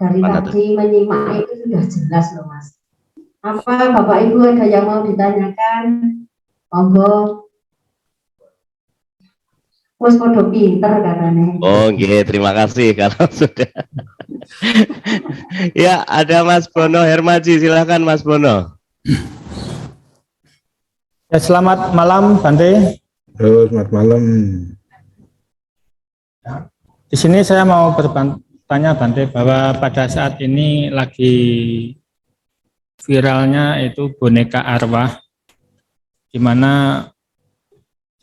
Dari tadi menyimak itu sudah jelas loh Mas. Apa Bapak Ibu ada yang mau ditanyakan? Monggo. Wes podo pinter katanya. Oh, nggih, terima kasih kalau sudah. Ya, ada Mas Bono Hermaji, silakan Mas Bono. Ya, selamat malam Bante. Selamat malam. Di sini saya mau bertanya Bante bahwa pada saat ini lagi viralnya itu boneka arwah, di mana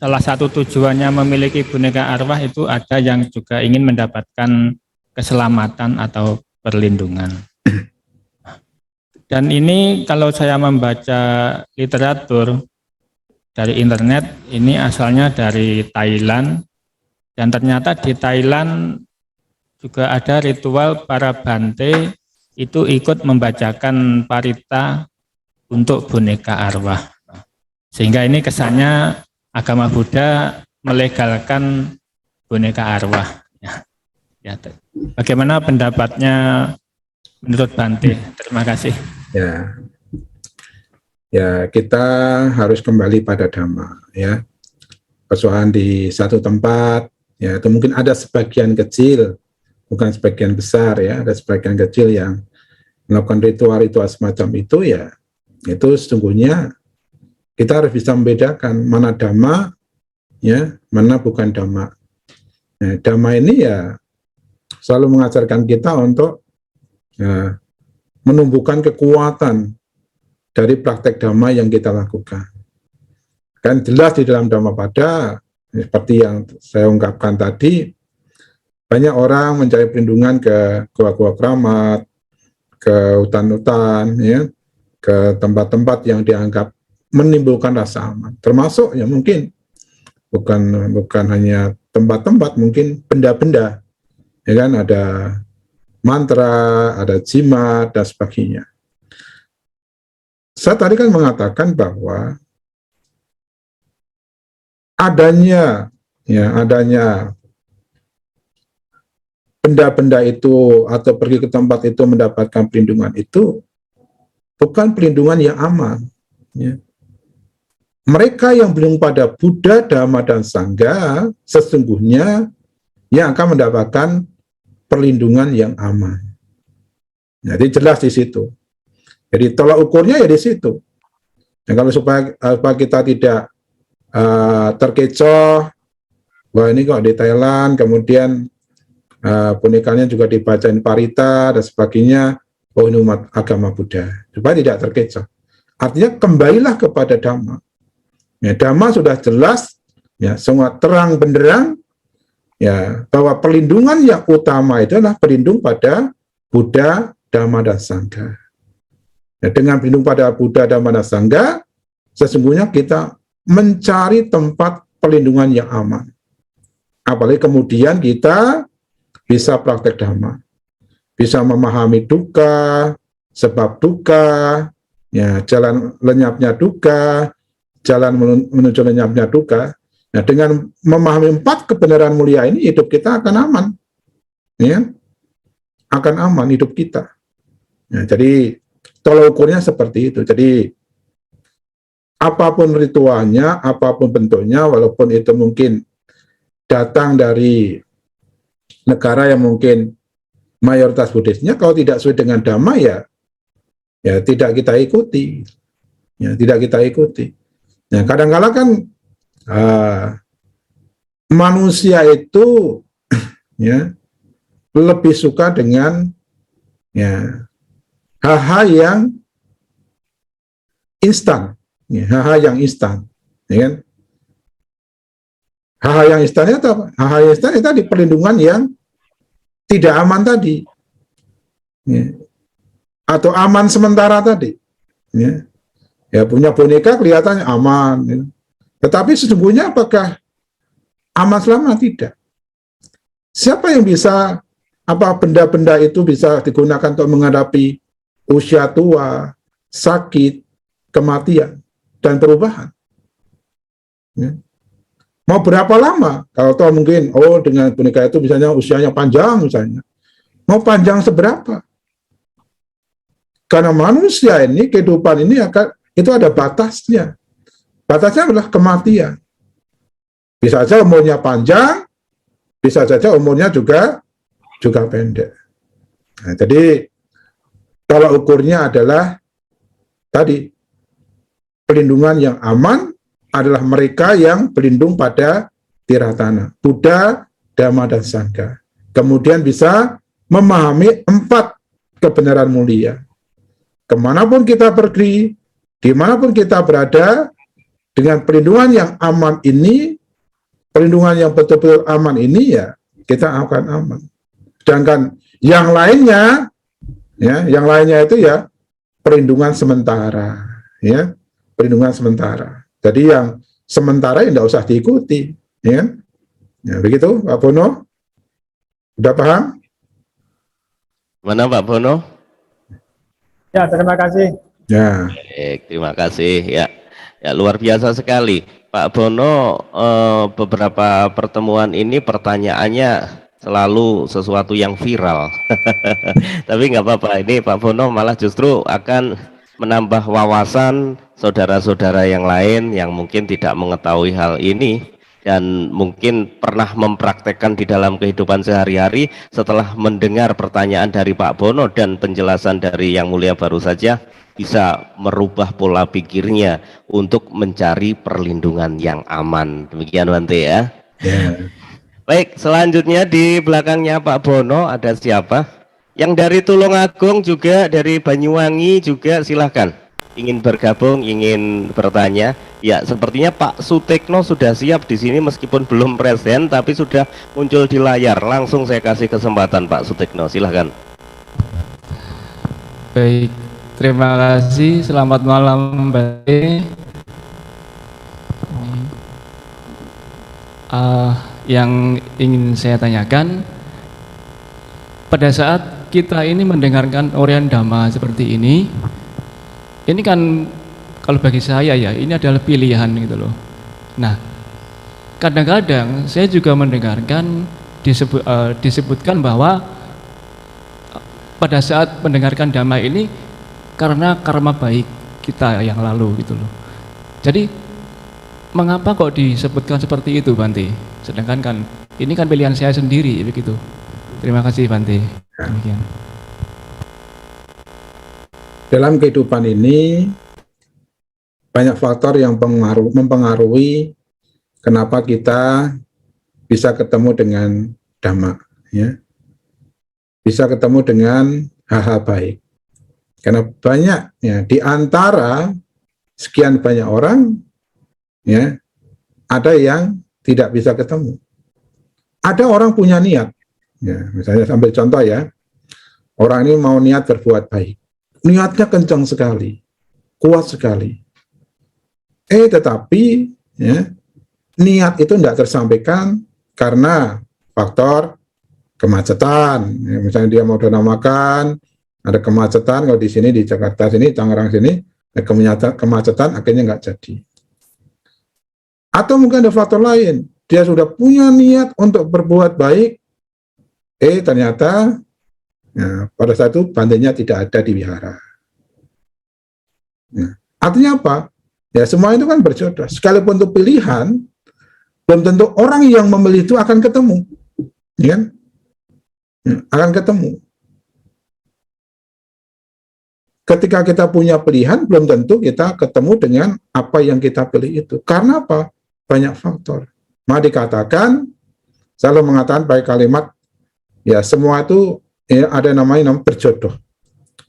salah satu tujuannya memiliki boneka arwah itu ada yang juga ingin mendapatkan keselamatan atau perlindungan. Dan ini kalau saya membaca literatur dari internet, ini asalnya dari Thailand, dan ternyata di Thailand juga ada ritual para Bante itu ikut membacakan parita untuk boneka arwah. Sehingga ini kesannya agama Buddha melegalkan boneka arwah. Ya, bagaimana pendapatnya menurut Bante? Terima kasih. Ya, kita harus kembali pada Dhamma. Ya, persoalan di satu tempat, ya, atau mungkin ada sebagian kecil, bukan sebagian besar, ya, ada sebagian kecil yang melakukan ritual-ritual semacam itu, ya, itu sesungguhnya kita harus bisa membedakan mana Dhamma, ya, mana bukan Dhamma. Nah, Dhamma ini ya selalu mengajarkan kita untuk ya, menumbuhkan kekuatan dari praktek Dhamma yang kita lakukan. Kan jelas di dalam Dhammapada, seperti yang saya ungkapkan tadi, banyak orang mencari perlindungan ke gua-gua keramat, ke hutan-hutan, ya, ke tempat-tempat yang dianggap menimbulkan rasa aman. Termasuk ya mungkin bukan hanya tempat-tempat, mungkin benda-benda, ya kan, ada mantra, ada jimat dan sebagainya. Saya tadi kan mengatakan bahwa adanya benda-benda itu atau pergi ke tempat itu mendapatkan perlindungan itu bukan perlindungan yang aman. Ya. Mereka yang belum pada Buddha, Dhamma, dan Sangha sesungguhnya yang akan mendapatkan perlindungan yang aman. Jadi jelas di situ. Jadi tolak ukurnya ya di situ. Dan kalau supaya kita tidak terkecoh, wah ini kok di Thailand, kemudian bonekanya juga dibacain parita dan sebagainya, oh ini umat agama Buddha, supaya tidak terkecoh. Artinya kembalilah kepada Dhamma. Ya, Dhamma sudah jelas, ya, semua terang benderang, ya, bahwa perlindungan yang utama itu adalah berlindung pada Buddha, Dhamma, dan Sangha. Ya, dengan berlindung pada Buddha, Dhamma, dan Sangha, sesungguhnya kita mencari tempat perlindungan yang aman. Apalagi kemudian kita bisa praktek Dhamma, bisa memahami duka, sebab duka, ya, jalan lenyapnya duka, jalan menuju lenyapnya duka. Nah, dengan memahami 4 kebenaran mulia ini, hidup kita akan aman, ya, akan aman hidup kita. Ya, jadi tolak ukurnya seperti itu. Jadi apapun ritualnya, apapun bentuknya, walaupun itu mungkin datang dari negara yang mungkin mayoritas Buddhisnya, kalau tidak sesuai dengan Dhamma, ya tidak kita ikuti, ya tidak kita ikuti. Nah, kadang-kadang kan manusia itu ya lebih suka dengan ya hal-hal yang instan, ya, hal-hal yang instan, ya kan? Hal-hal yang instan itu apa? Hal-hal yang instan itu tadi perlindungan yang tidak aman tadi, ya. Atau aman sementara tadi, ya. Ya, punya boneka kelihatannya aman, ya. Tetapi sesungguhnya apakah aman selama? Tidak. Siapa yang bisa, apa benda-benda itu bisa digunakan untuk menghadapi usia tua, sakit, kematian, dan perubahan? Ya. Mau berapa lama? Kalau tahu mungkin, oh dengan boneka itu misalnya usianya panjang misalnya. Mau panjang seberapa? Karena manusia ini, kehidupan ini itu ada batasnya. Batasnya adalah kematian. Bisa saja umurnya panjang, bisa saja umurnya juga pendek. Nah, jadi tolak ukurnya adalah tadi perlindungan yang aman adalah mereka yang berlindung pada Tiratana, Buddha, Dhamma, dan Sangha. Kemudian bisa memahami 4 kebenaran mulia. Kemanapun kita pergi, dimanapun kita berada, dengan perlindungan yang aman ini, perlindungan yang betul-betul aman ini, ya kita akan aman. Sedangkan yang lainnya, ya, yang lainnya itu ya perlindungan sementara, ya, perlindungan sementara. Jadi yang sementara tidak usah diikuti, ya. Ya, begitu, Pak Bono. Sudah paham? Mana Pak Bono? Ya, terima kasih. Ya. Baik, terima kasih ya. Ya, luar biasa sekali Pak Bono. Beberapa pertemuan ini pertanyaannya selalu sesuatu yang viral. Tapi nggak apa-apa, ini Pak Bono malah justru akan menambah wawasan saudara-saudara yang lain yang mungkin tidak mengetahui hal ini dan mungkin pernah mempraktekkan di dalam kehidupan sehari-hari. Setelah mendengar pertanyaan dari Pak Bono dan penjelasan dari Yang Mulia baru saja, bisa merubah pola pikirnya untuk mencari perlindungan yang aman. Demikian Bante ya. Ya. Baik, selanjutnya di belakangnya Pak Bono ada siapa? Yang dari Tulungagung juga, dari Banyuwangi juga, silahkan. Ingin bergabung, ingin bertanya. Ya, sepertinya Pak Sutekno sudah siap di sini meskipun belum present, tapi sudah muncul di layar. Langsung saya kasih kesempatan Pak Sutekno, silahkan. Baik, terima kasih. Selamat malam, Mbak E. Yang ingin saya tanyakan, pada saat kita ini mendengarkan Orien Dhamma seperti ini kan kalau bagi saya ya ini adalah pilihan gitu loh. Nah, kadang-kadang saya juga mendengarkan disebutkan bahwa pada saat mendengarkan Dhamma ini karena karma baik kita yang lalu gitu loh. Jadi mengapa kok disebutkan seperti itu, Bante? Sedangkan kan ini kan pilihan saya sendiri begitu. Terima kasih, Bante. Demikian. Dalam kehidupan ini banyak faktor yang mempengaruhi kenapa kita bisa ketemu dengan Dhamma, ya. Bisa ketemu dengan hal-hal baik. Karena banyak ya, di antara sekian banyak orang ya, ada yang tidak bisa ketemu. Ada orang punya niat. Ya, misalnya sambil contoh ya. Orang ini mau niat berbuat baik. Niatnya kencang sekali, kuat sekali. Tetapi ya, niat itu tidak tersampaikan karena faktor kemacetan. Ya, misalnya dia mau dana makan, ada kemacetan. Kalau di sini di Jakarta sini, Tangerang sini, kemacetan akhirnya nggak jadi. Atau mungkin ada faktor lain. Dia sudah punya niat untuk berbuat baik, ternyata ya, pada saat itu bantenya tidak ada di wihara. Nah, artinya apa? Ya semua itu kan berjodoh. Sekalipun itu pilihan, belum tentu orang yang memilih itu akan ketemu, ya kan? Ya, akan ketemu. Ketika kita punya pilihan, belum tentu kita ketemu dengan apa yang kita pilih itu. Karena apa? Banyak faktor. Maka dikatakan, selalu mengatakan pakai kalimat, ya semua itu ya, ada namanya berjodoh.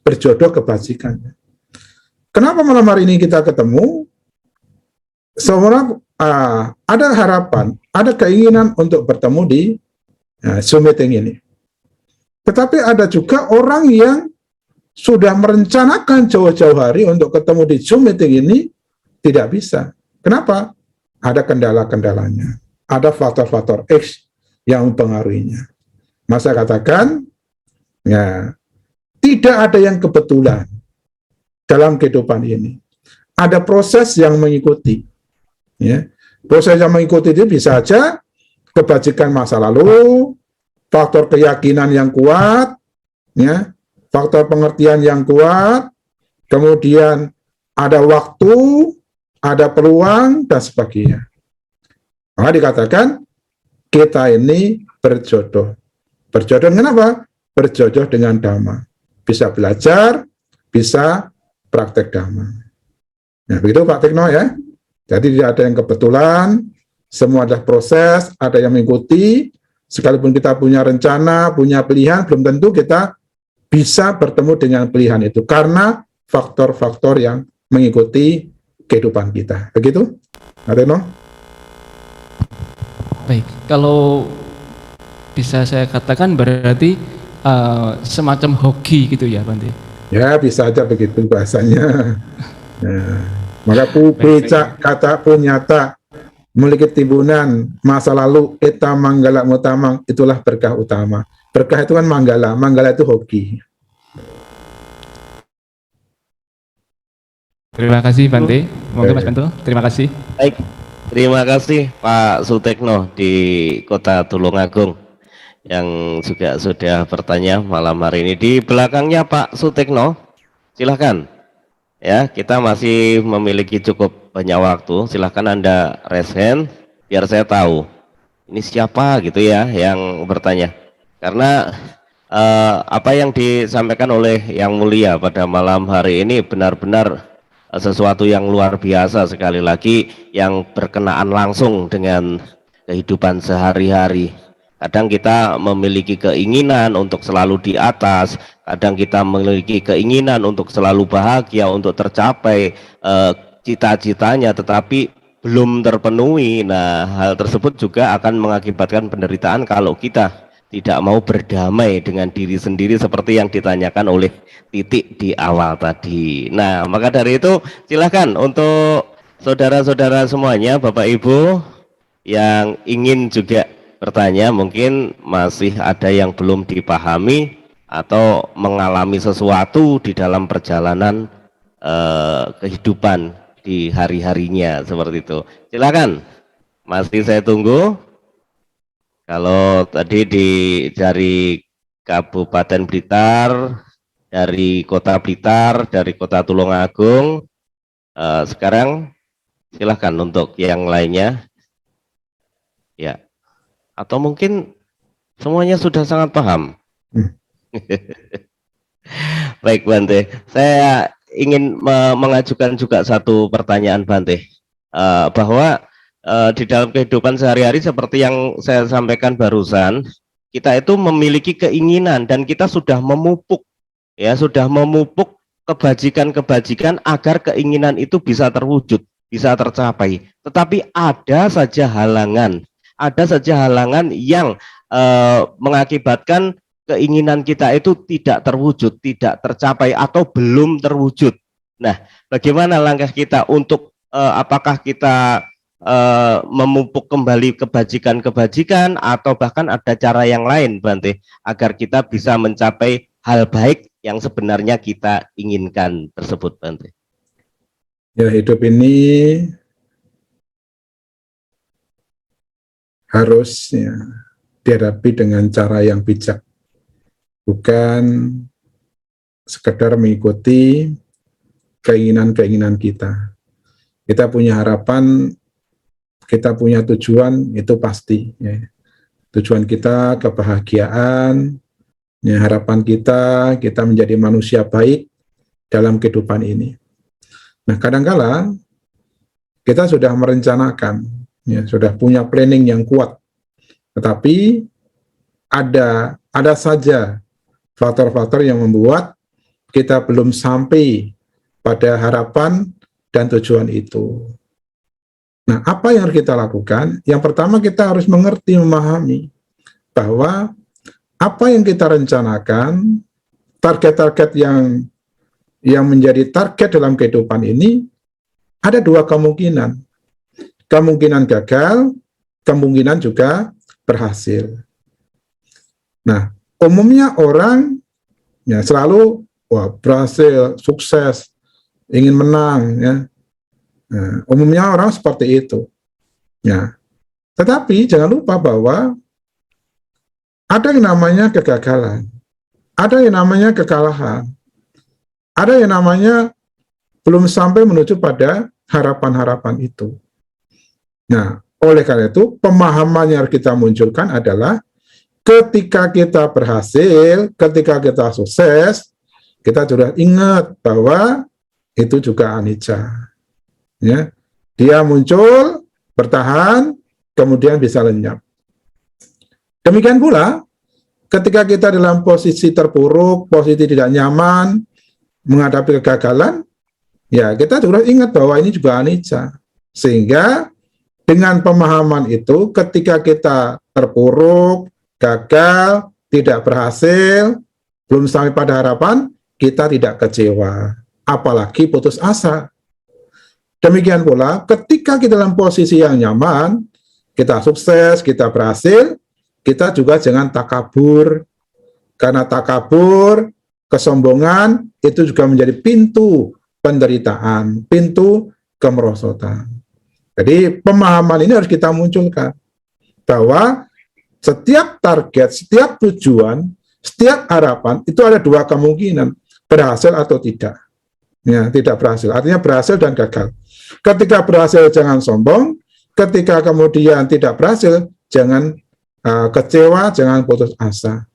Berjodoh kebajikan. Kenapa malam hari ini kita ketemu? Semua ada harapan, ada keinginan untuk bertemu di Zoom meeting ini. Tetapi ada juga orang yang sudah merencanakan jauh-jauh hari untuk ketemu di Zoom meeting ini, tidak bisa. Kenapa? Ada kendala-kendalanya. Ada faktor-faktor X yang mempengaruhinya. Masa katakan, ya, tidak ada yang kebetulan dalam kehidupan ini. Ada proses yang mengikuti. Ya. Proses yang mengikuti itu bisa saja kebajikan masa lalu, faktor keyakinan yang kuat, ya, faktor pengertian yang kuat, kemudian ada waktu, ada peluang, dan sebagainya. Maka dikatakan, kita ini berjodoh. Berjodoh dengan apa? Berjodoh dengan Dhamma. Bisa belajar, bisa praktek Dhamma. Nah, begitu Pak Tekno ya. Jadi tidak ada yang kebetulan, semua adalah proses, ada yang mengikuti, sekalipun kita punya rencana, punya pilihan, belum tentu kita bisa bertemu dengan pilihan itu, karena faktor-faktor yang mengikuti kehidupan kita. Begitu, Pak Tekno? Baik, kalau bisa saya katakan berarti semacam hoki gitu ya, Bante? Ya, bisa aja begitu bahasanya. Nah, maka becak kata pun nyata, memiliki timbunan masa lalu, eta manggala mutamang, itulah berkah utama. Berkah itu kan manggala, manggala itu hoki. Terima kasih, Bante. Monggo Mas Bento, terima kasih. Baik, terima kasih Pak Sutekno di Kota Tulungagung yang juga sudah bertanya malam hari ini. Di belakangnya Pak Sutekno, silahkan. Ya, kita masih memiliki cukup banyak waktu. Silahkan Anda raise hand biar saya tahu ini siapa gitu ya yang bertanya. Karena apa yang disampaikan oleh Yang Mulia pada malam hari ini benar-benar sesuatu yang luar biasa, sekali lagi yang berkenaan langsung dengan kehidupan sehari-hari. Kadang kita memiliki keinginan untuk selalu di atas, kadang kita memiliki keinginan untuk selalu bahagia, untuk tercapai cita-citanya tetapi belum terpenuhi. Nah, hal tersebut juga akan mengakibatkan penderitaan kalau kita tidak mau berdamai dengan diri sendiri seperti yang ditanyakan oleh Titik di awal tadi. Nah, maka dari itu silakan untuk saudara-saudara semuanya, Bapak Ibu yang ingin juga bertanya, mungkin masih ada yang belum dipahami atau mengalami sesuatu di dalam perjalanan kehidupan di hari-harinya seperti itu. Silakan, masih saya tunggu. Kalau tadi dari Kabupaten Blitar, dari Kota Blitar, dari Kota Tulungagung, sekarang silakan untuk yang lainnya. Ya, atau mungkin semuanya sudah sangat paham. Baik Bante, saya ingin mengajukan juga satu pertanyaan Bante, bahwa di dalam kehidupan sehari-hari seperti yang saya sampaikan barusan, kita itu memiliki keinginan dan kita sudah memupuk, ya sudah memupuk kebajikan-kebajikan agar keinginan itu bisa terwujud, bisa tercapai. Tetapi ada saja halangan yang mengakibatkan keinginan kita itu tidak terwujud, tidak tercapai atau belum terwujud. Nah, bagaimana langkah kita untuk apakah kita memupuk kembali kebajikan-kebajikan atau bahkan ada cara yang lain, Bante, agar kita bisa mencapai hal baik yang sebenarnya kita inginkan tersebut, Bante? Ya, hidup ini harus ya, dihadapi dengan cara yang bijak, bukan sekedar mengikuti keinginan-keinginan kita. Kita punya harapan, kita punya tujuan, itu pasti. Ya. Tujuan kita kebahagiaan, ya, harapan kita menjadi manusia baik dalam kehidupan ini. Nah, kadangkala kita sudah merencanakan, ya, sudah punya planning yang kuat, tetapi ada saja faktor-faktor yang membuat kita belum sampai pada harapan dan tujuan itu. Nah, apa yang harus kita lakukan? Yang pertama, kita harus mengerti, memahami bahwa apa yang kita rencanakan, target-target yang menjadi target dalam kehidupan ini, ada dua kemungkinan. Kemungkinan gagal, kemungkinan juga berhasil. Nah, umumnya orang ya selalu berhasil, sukses, ingin menang, ya. Nah, umumnya orang seperti itu. Ya. Tetapi jangan lupa bahwa ada yang namanya kegagalan, ada yang namanya kekalahan, ada yang namanya belum sampai menuju pada harapan-harapan itu. Nah, oleh karena itu, pemahaman yang kita munculkan adalah ketika kita berhasil, ketika kita sukses, kita sudah ingat bahwa itu juga anicca. Ya, dia muncul, bertahan, kemudian bisa lenyap. Demikian pula, ketika kita dalam posisi terpuruk, posisi tidak nyaman, menghadapi kegagalan, ya kita juga ingat bahwa ini juga anicca. Sehingga dengan pemahaman itu, ketika kita terpuruk, gagal, tidak berhasil, belum sampai pada harapan, kita tidak kecewa, apalagi putus asa. Demikian pula, ketika kita dalam posisi yang nyaman, kita sukses, kita berhasil, kita juga jangan takabur. Karena takabur, kesombongan, itu juga menjadi pintu penderitaan, pintu kemerosotan. Jadi pemahaman ini harus kita munculkan, bahwa setiap target, setiap tujuan, setiap harapan, itu ada dua kemungkinan, berhasil atau tidak. Ya, tidak berhasil, artinya berhasil dan gagal. Ketika berhasil jangan sombong, ketika kemudian tidak berhasil jangan kecewa, jangan putus asa.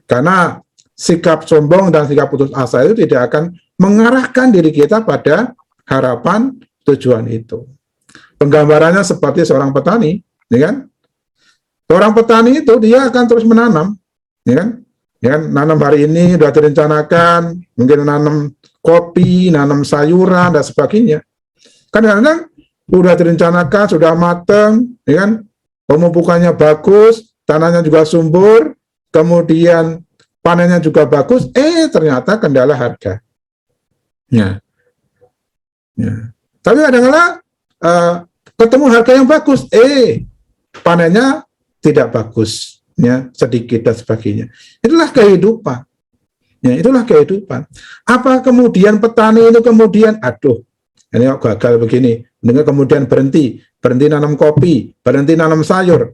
Karena sikap sombong dan sikap putus asa itu tidak akan mengarahkan diri kita pada harapan tujuan itu. Penggambarannya seperti seorang petani, ya kan? Seorang petani itu dia akan terus menanam, ya kan? Ya kan, nanam hari ini sudah direncanakan, mungkin nanam kopi, nanam sayuran dan sebagainya. Kadang-kadang sudah direncanakan, sudah matang, ya kan? Pemupukannya bagus, tanahnya juga subur, kemudian panennya juga bagus, ternyata kendala harga. Ya. Ya. Tapi kadang-kadang ketemu harga yang bagus, panennya tidak bagus, ya, sedikit dan sebagainya. Itulah kehidupan. Ya, itulah kehidupan. Apa kemudian petani itu kemudian, aduh, ini gagal begini, dengan kemudian berhenti nanam kopi, berhenti nanam sayur.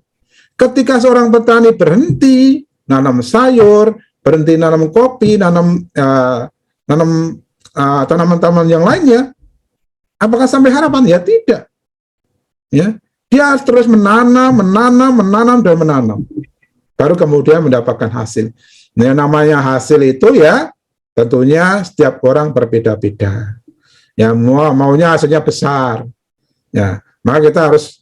Ketika seorang petani berhenti nanam sayur, berhenti nanam kopi, nanam tanaman-tanaman yang lainnya, apakah sampai harapan? Ya tidak. Ya, dia harus terus menanam dan menanam. Baru kemudian mendapatkan hasil. Nah, namanya hasil itu ya tentunya setiap orang berbeda-beda. Ya, maunya hasilnya besar. Ya, maka kita harus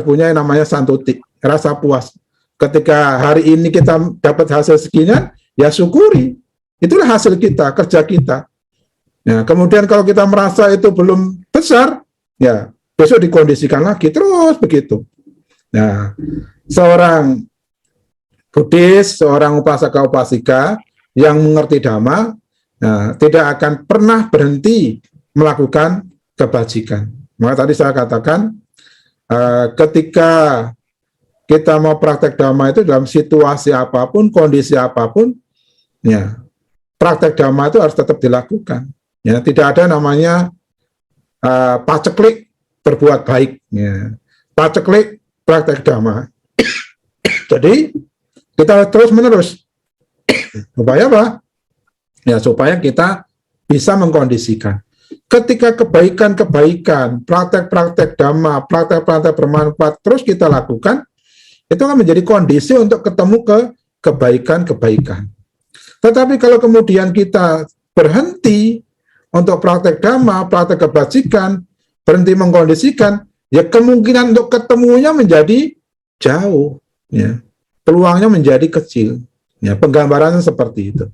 punya yang namanya santuti, rasa puas. Ketika hari ini kita dapat hasil segini, ya syukuri. Itulah hasil kita, kerja kita. Ya, kemudian kalau kita merasa itu belum besar, ya besok dikondisikan lagi, terus begitu. Nah, seorang Buddhis, seorang upasaka-upasika yang mengerti Dhamma, tidak akan pernah berhenti melakukan kebajikan. Maka tadi saya katakan, ketika kita mau praktek Dhamma itu dalam situasi apapun, kondisi apapun, ya praktek Dhamma itu harus tetap dilakukan. Ya, tidak ada namanya paceklik berbuat baik. Ya. Paceklik praktek Dhamma. Jadi kita terus menerus. Supaya apa? Ya, supaya kita bisa mengkondisikan. Ketika kebaikan-kebaikan, praktek-praktek Dhamma, praktek-praktek bermanfaat terus kita lakukan, itu akan menjadi kondisi untuk ketemu ke kebaikan-kebaikan. Tetapi kalau kemudian kita berhenti untuk praktek Dhamma, praktek kebajikan, berhenti mengkondisikan, ya kemungkinan untuk ketemunya menjadi jauh. Ya. Peluangnya menjadi kecil. Ya, penggambarannya seperti itu.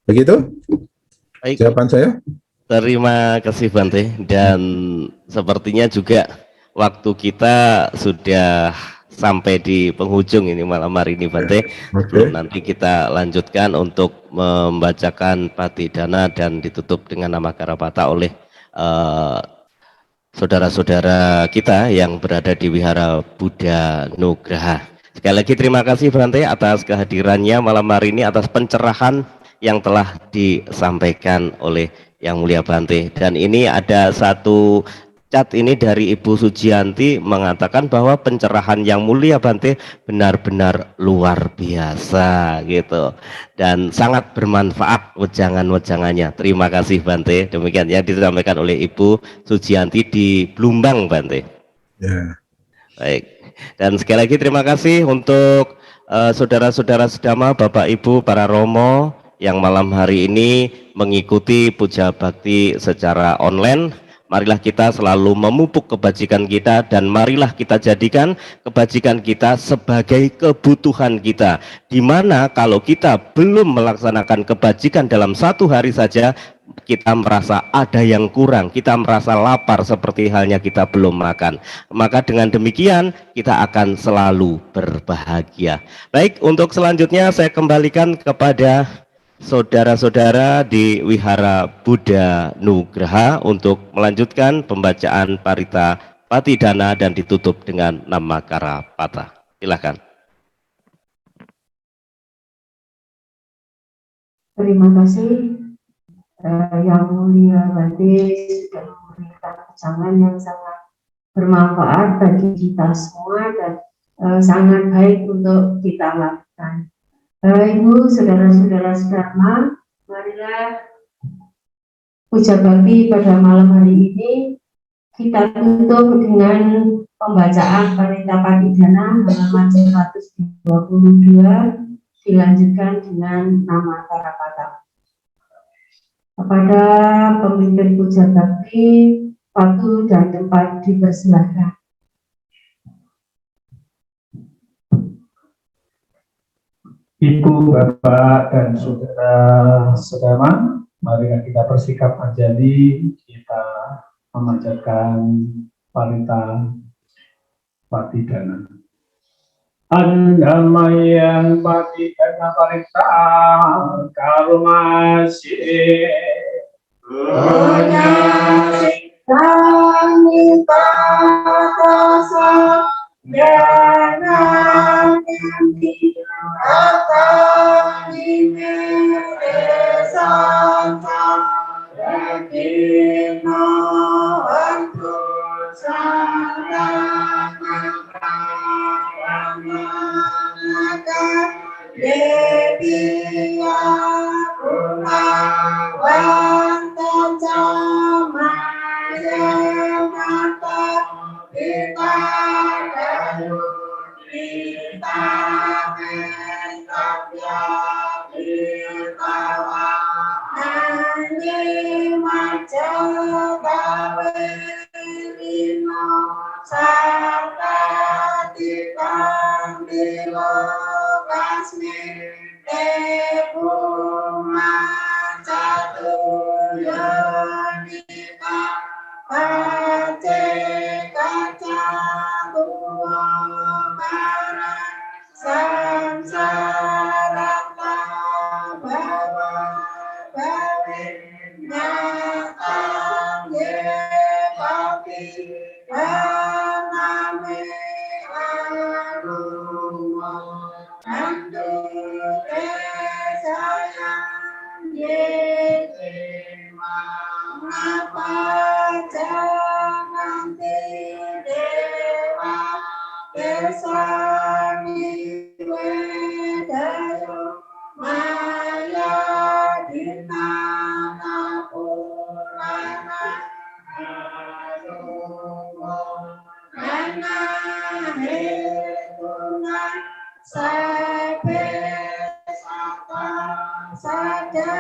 Begitu? Baik. Jawaban saya. Terima kasih Bante, dan sepertinya juga waktu kita sudah sampai di penghujung ini malam hari ini Bante. Sebelum nanti kita lanjutkan untuk membacakan Patidana dan ditutup dengan nama Karapata oleh saudara-saudara kita yang berada di Wihara Buddha Nugraha. Sekali lagi terima kasih Bante atas kehadirannya malam hari ini, atas pencerahan yang telah disampaikan oleh Yang Mulia Bante. Dan ini ada satu chat ini dari Ibu Sujianti mengatakan bahwa pencerahan Yang Mulia Bante benar-benar luar biasa gitu, dan sangat bermanfaat wejangan-wejangannya. Terima kasih Bante. Demikian yang disampaikan oleh Ibu Sujianti di Blumbang Bante. Ya. Baik. Dan sekali lagi terima kasih untuk saudara-saudara sedama, Bapak Ibu, para Romo yang malam hari ini mengikuti puja bakti secara online. Marilah kita selalu memupuk kebajikan kita, dan marilah kita jadikan kebajikan kita sebagai kebutuhan kita. Dimana kalau kita belum melaksanakan kebajikan dalam satu hari saja, kita merasa ada yang kurang, kita merasa lapar seperti halnya kita belum makan. Maka dengan demikian kita akan selalu berbahagia. Baik, untuk selanjutnya saya kembalikan kepada saudara-saudara di Wihara Buddha Nugraha untuk melanjutkan pembacaan Parita Patidana dan ditutup dengan nama Karapata. Silakan. Terima kasih. Yang Mulia Bante sudah memberikan wejangan yang sangat bermanfaat bagi kita semua dan sangat baik untuk kita lakukan. Ibu, saudara-saudara sedharma, marilah puja bakti pada malam hari ini kita tutup dengan pembacaan Parita Patidana halaman 122, dilanjutkan dengan nama Karapata. Kepada pemimpin puja bakti, waktu dan tempat dipersilahkan. Ibu, Bapak, dan saudara-saudara, marilah kita bersikap menjadi, kita memanjatkan Parita Patidana. Andamayan Patidana Parita Karumasi Kami patasa jangan nanti akan dimerdesanta yakino antu sananaka devia gunawantan samaya mata kita dayu kita mentapya kita wahani macadawe lino sarta tikang dilokasmi tebu macatu yonika pace kaca buwa para samsara bawa bawe nyata ye papi aname arumo nandu sayang ye mengapa jangan dewa kesani wedayo maya dinana purana arumo nana hetungan sape sapa saja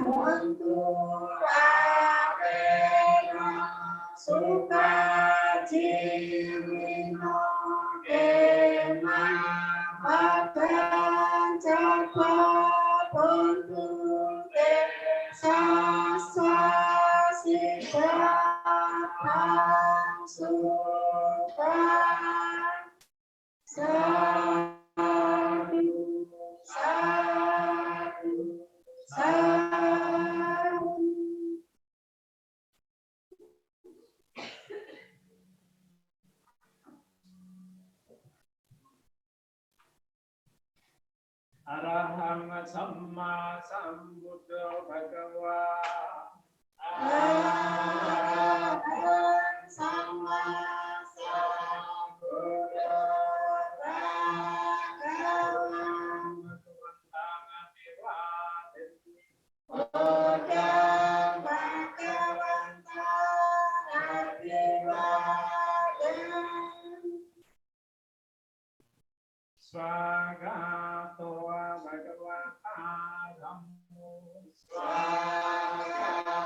untuk suka jiwino dema makan capa untuk sasa sisa suka sadu sadu sadu. Arahang Samma Sambuddho Bhagava. Arahang Samma Sambuddho Bhagava. Bodang Bhagavanta Abiwadan. Swagato Bhagavata Dhammo. Swagato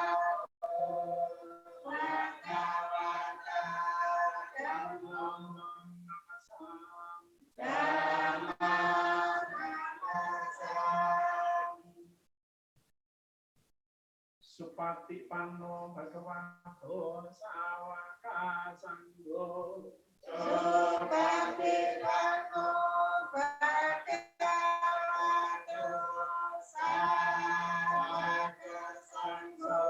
Bhagavata Dhammo. Dhamma Namasami. Supati Panno Bhagavato Sawaka Sangho. Supati Panno Bhagavato Sawaka Sangho.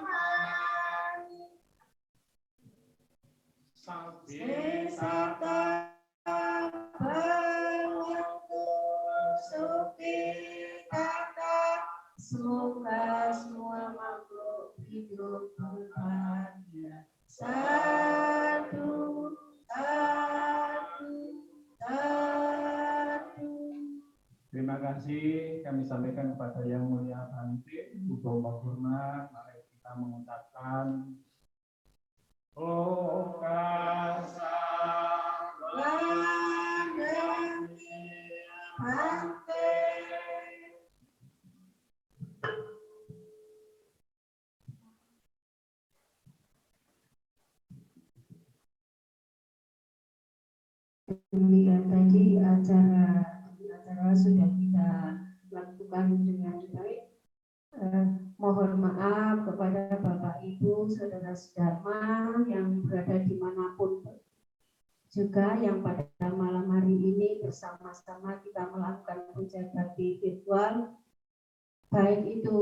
Jaganamani. Sabbi Sata Bhagavato Suki Kata. Semoga semua makhluk hidup berbahagia. Satu, satu, satu. Terima kasih kami sampaikan kepada Yang Mulia Bante Buddha Purna. Mari kita mengucapkan Okasa Langgani Bante. Demikian tadi acara sudah kita lakukan dengan baik. Mohon maaf kepada Bapak Ibu, saudara-saudara yang berada dimanapun juga yang pada malam hari ini bersama-sama kita melakukan puja bakti virtual, baik itu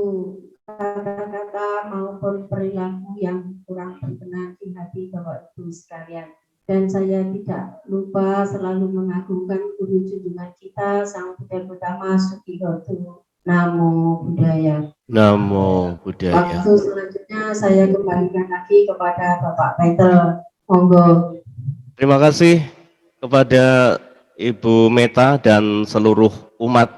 kata-kata maupun perilaku yang kurang berkenan di hati Bapak Ibu sekalian. Dan saya tidak lupa selalu mengagungkan guru junjungan kita Sang Buddha Utama Sukihoto. Namo Buddhaya. Namo Buddhaya. Waktu selanjutnya saya kembalikan lagi kepada Bapak Peter. Monggo. Terima kasih kepada Ibu Meta dan seluruh umat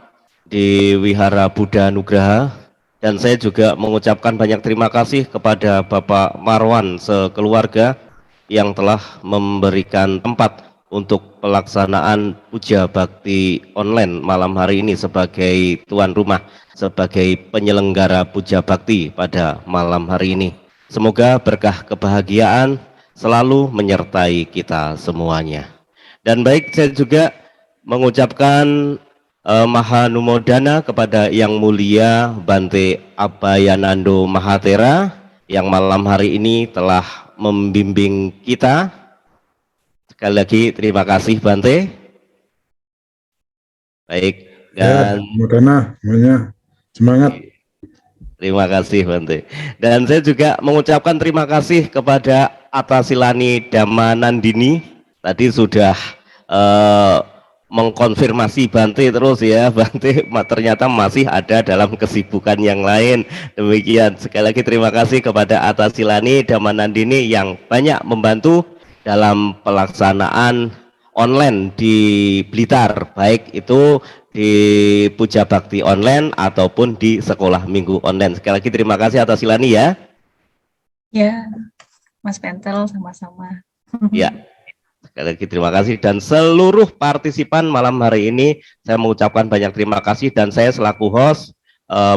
di Wihara Buddha Nugraha, dan saya juga mengucapkan banyak terima kasih kepada Bapak Marwan sekeluarga yang telah memberikan tempat untuk pelaksanaan puja bakti online malam hari ini sebagai tuan rumah, sebagai penyelenggara puja bakti pada malam hari ini. Semoga berkah kebahagiaan selalu menyertai kita semuanya. Dan baik, saya juga mengucapkan Mahanumodana kepada Yang Mulia Bante Abhayanando Mahathera yang malam hari ini telah membimbing kita. Sekali lagi terima kasih Bante. Baik, dan Modana, semuanya semangat. terima kasih Bante. Dan saya juga mengucapkan terima kasih kepada Atasilani Damanandini. Tadi sudah mengkonfirmasi Bante terus ya, Bante ternyata masih ada dalam kesibukan yang lain. Demikian, sekali lagi terima kasih kepada Atasilani Damanandini yang banyak membantu dalam pelaksanaan online di Blitar, baik itu di puja bakti online ataupun di sekolah minggu online. Sekali lagi terima kasih Atasilani ya. Ya, Mas Pentel sama-sama. Ya, sekali lagi terima kasih, dan seluruh partisipan malam hari ini saya mengucapkan banyak terima kasih, dan saya selaku host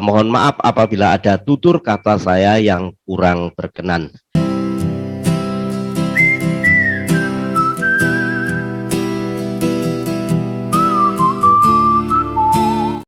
mohon maaf apabila ada tutur kata saya yang kurang berkenan.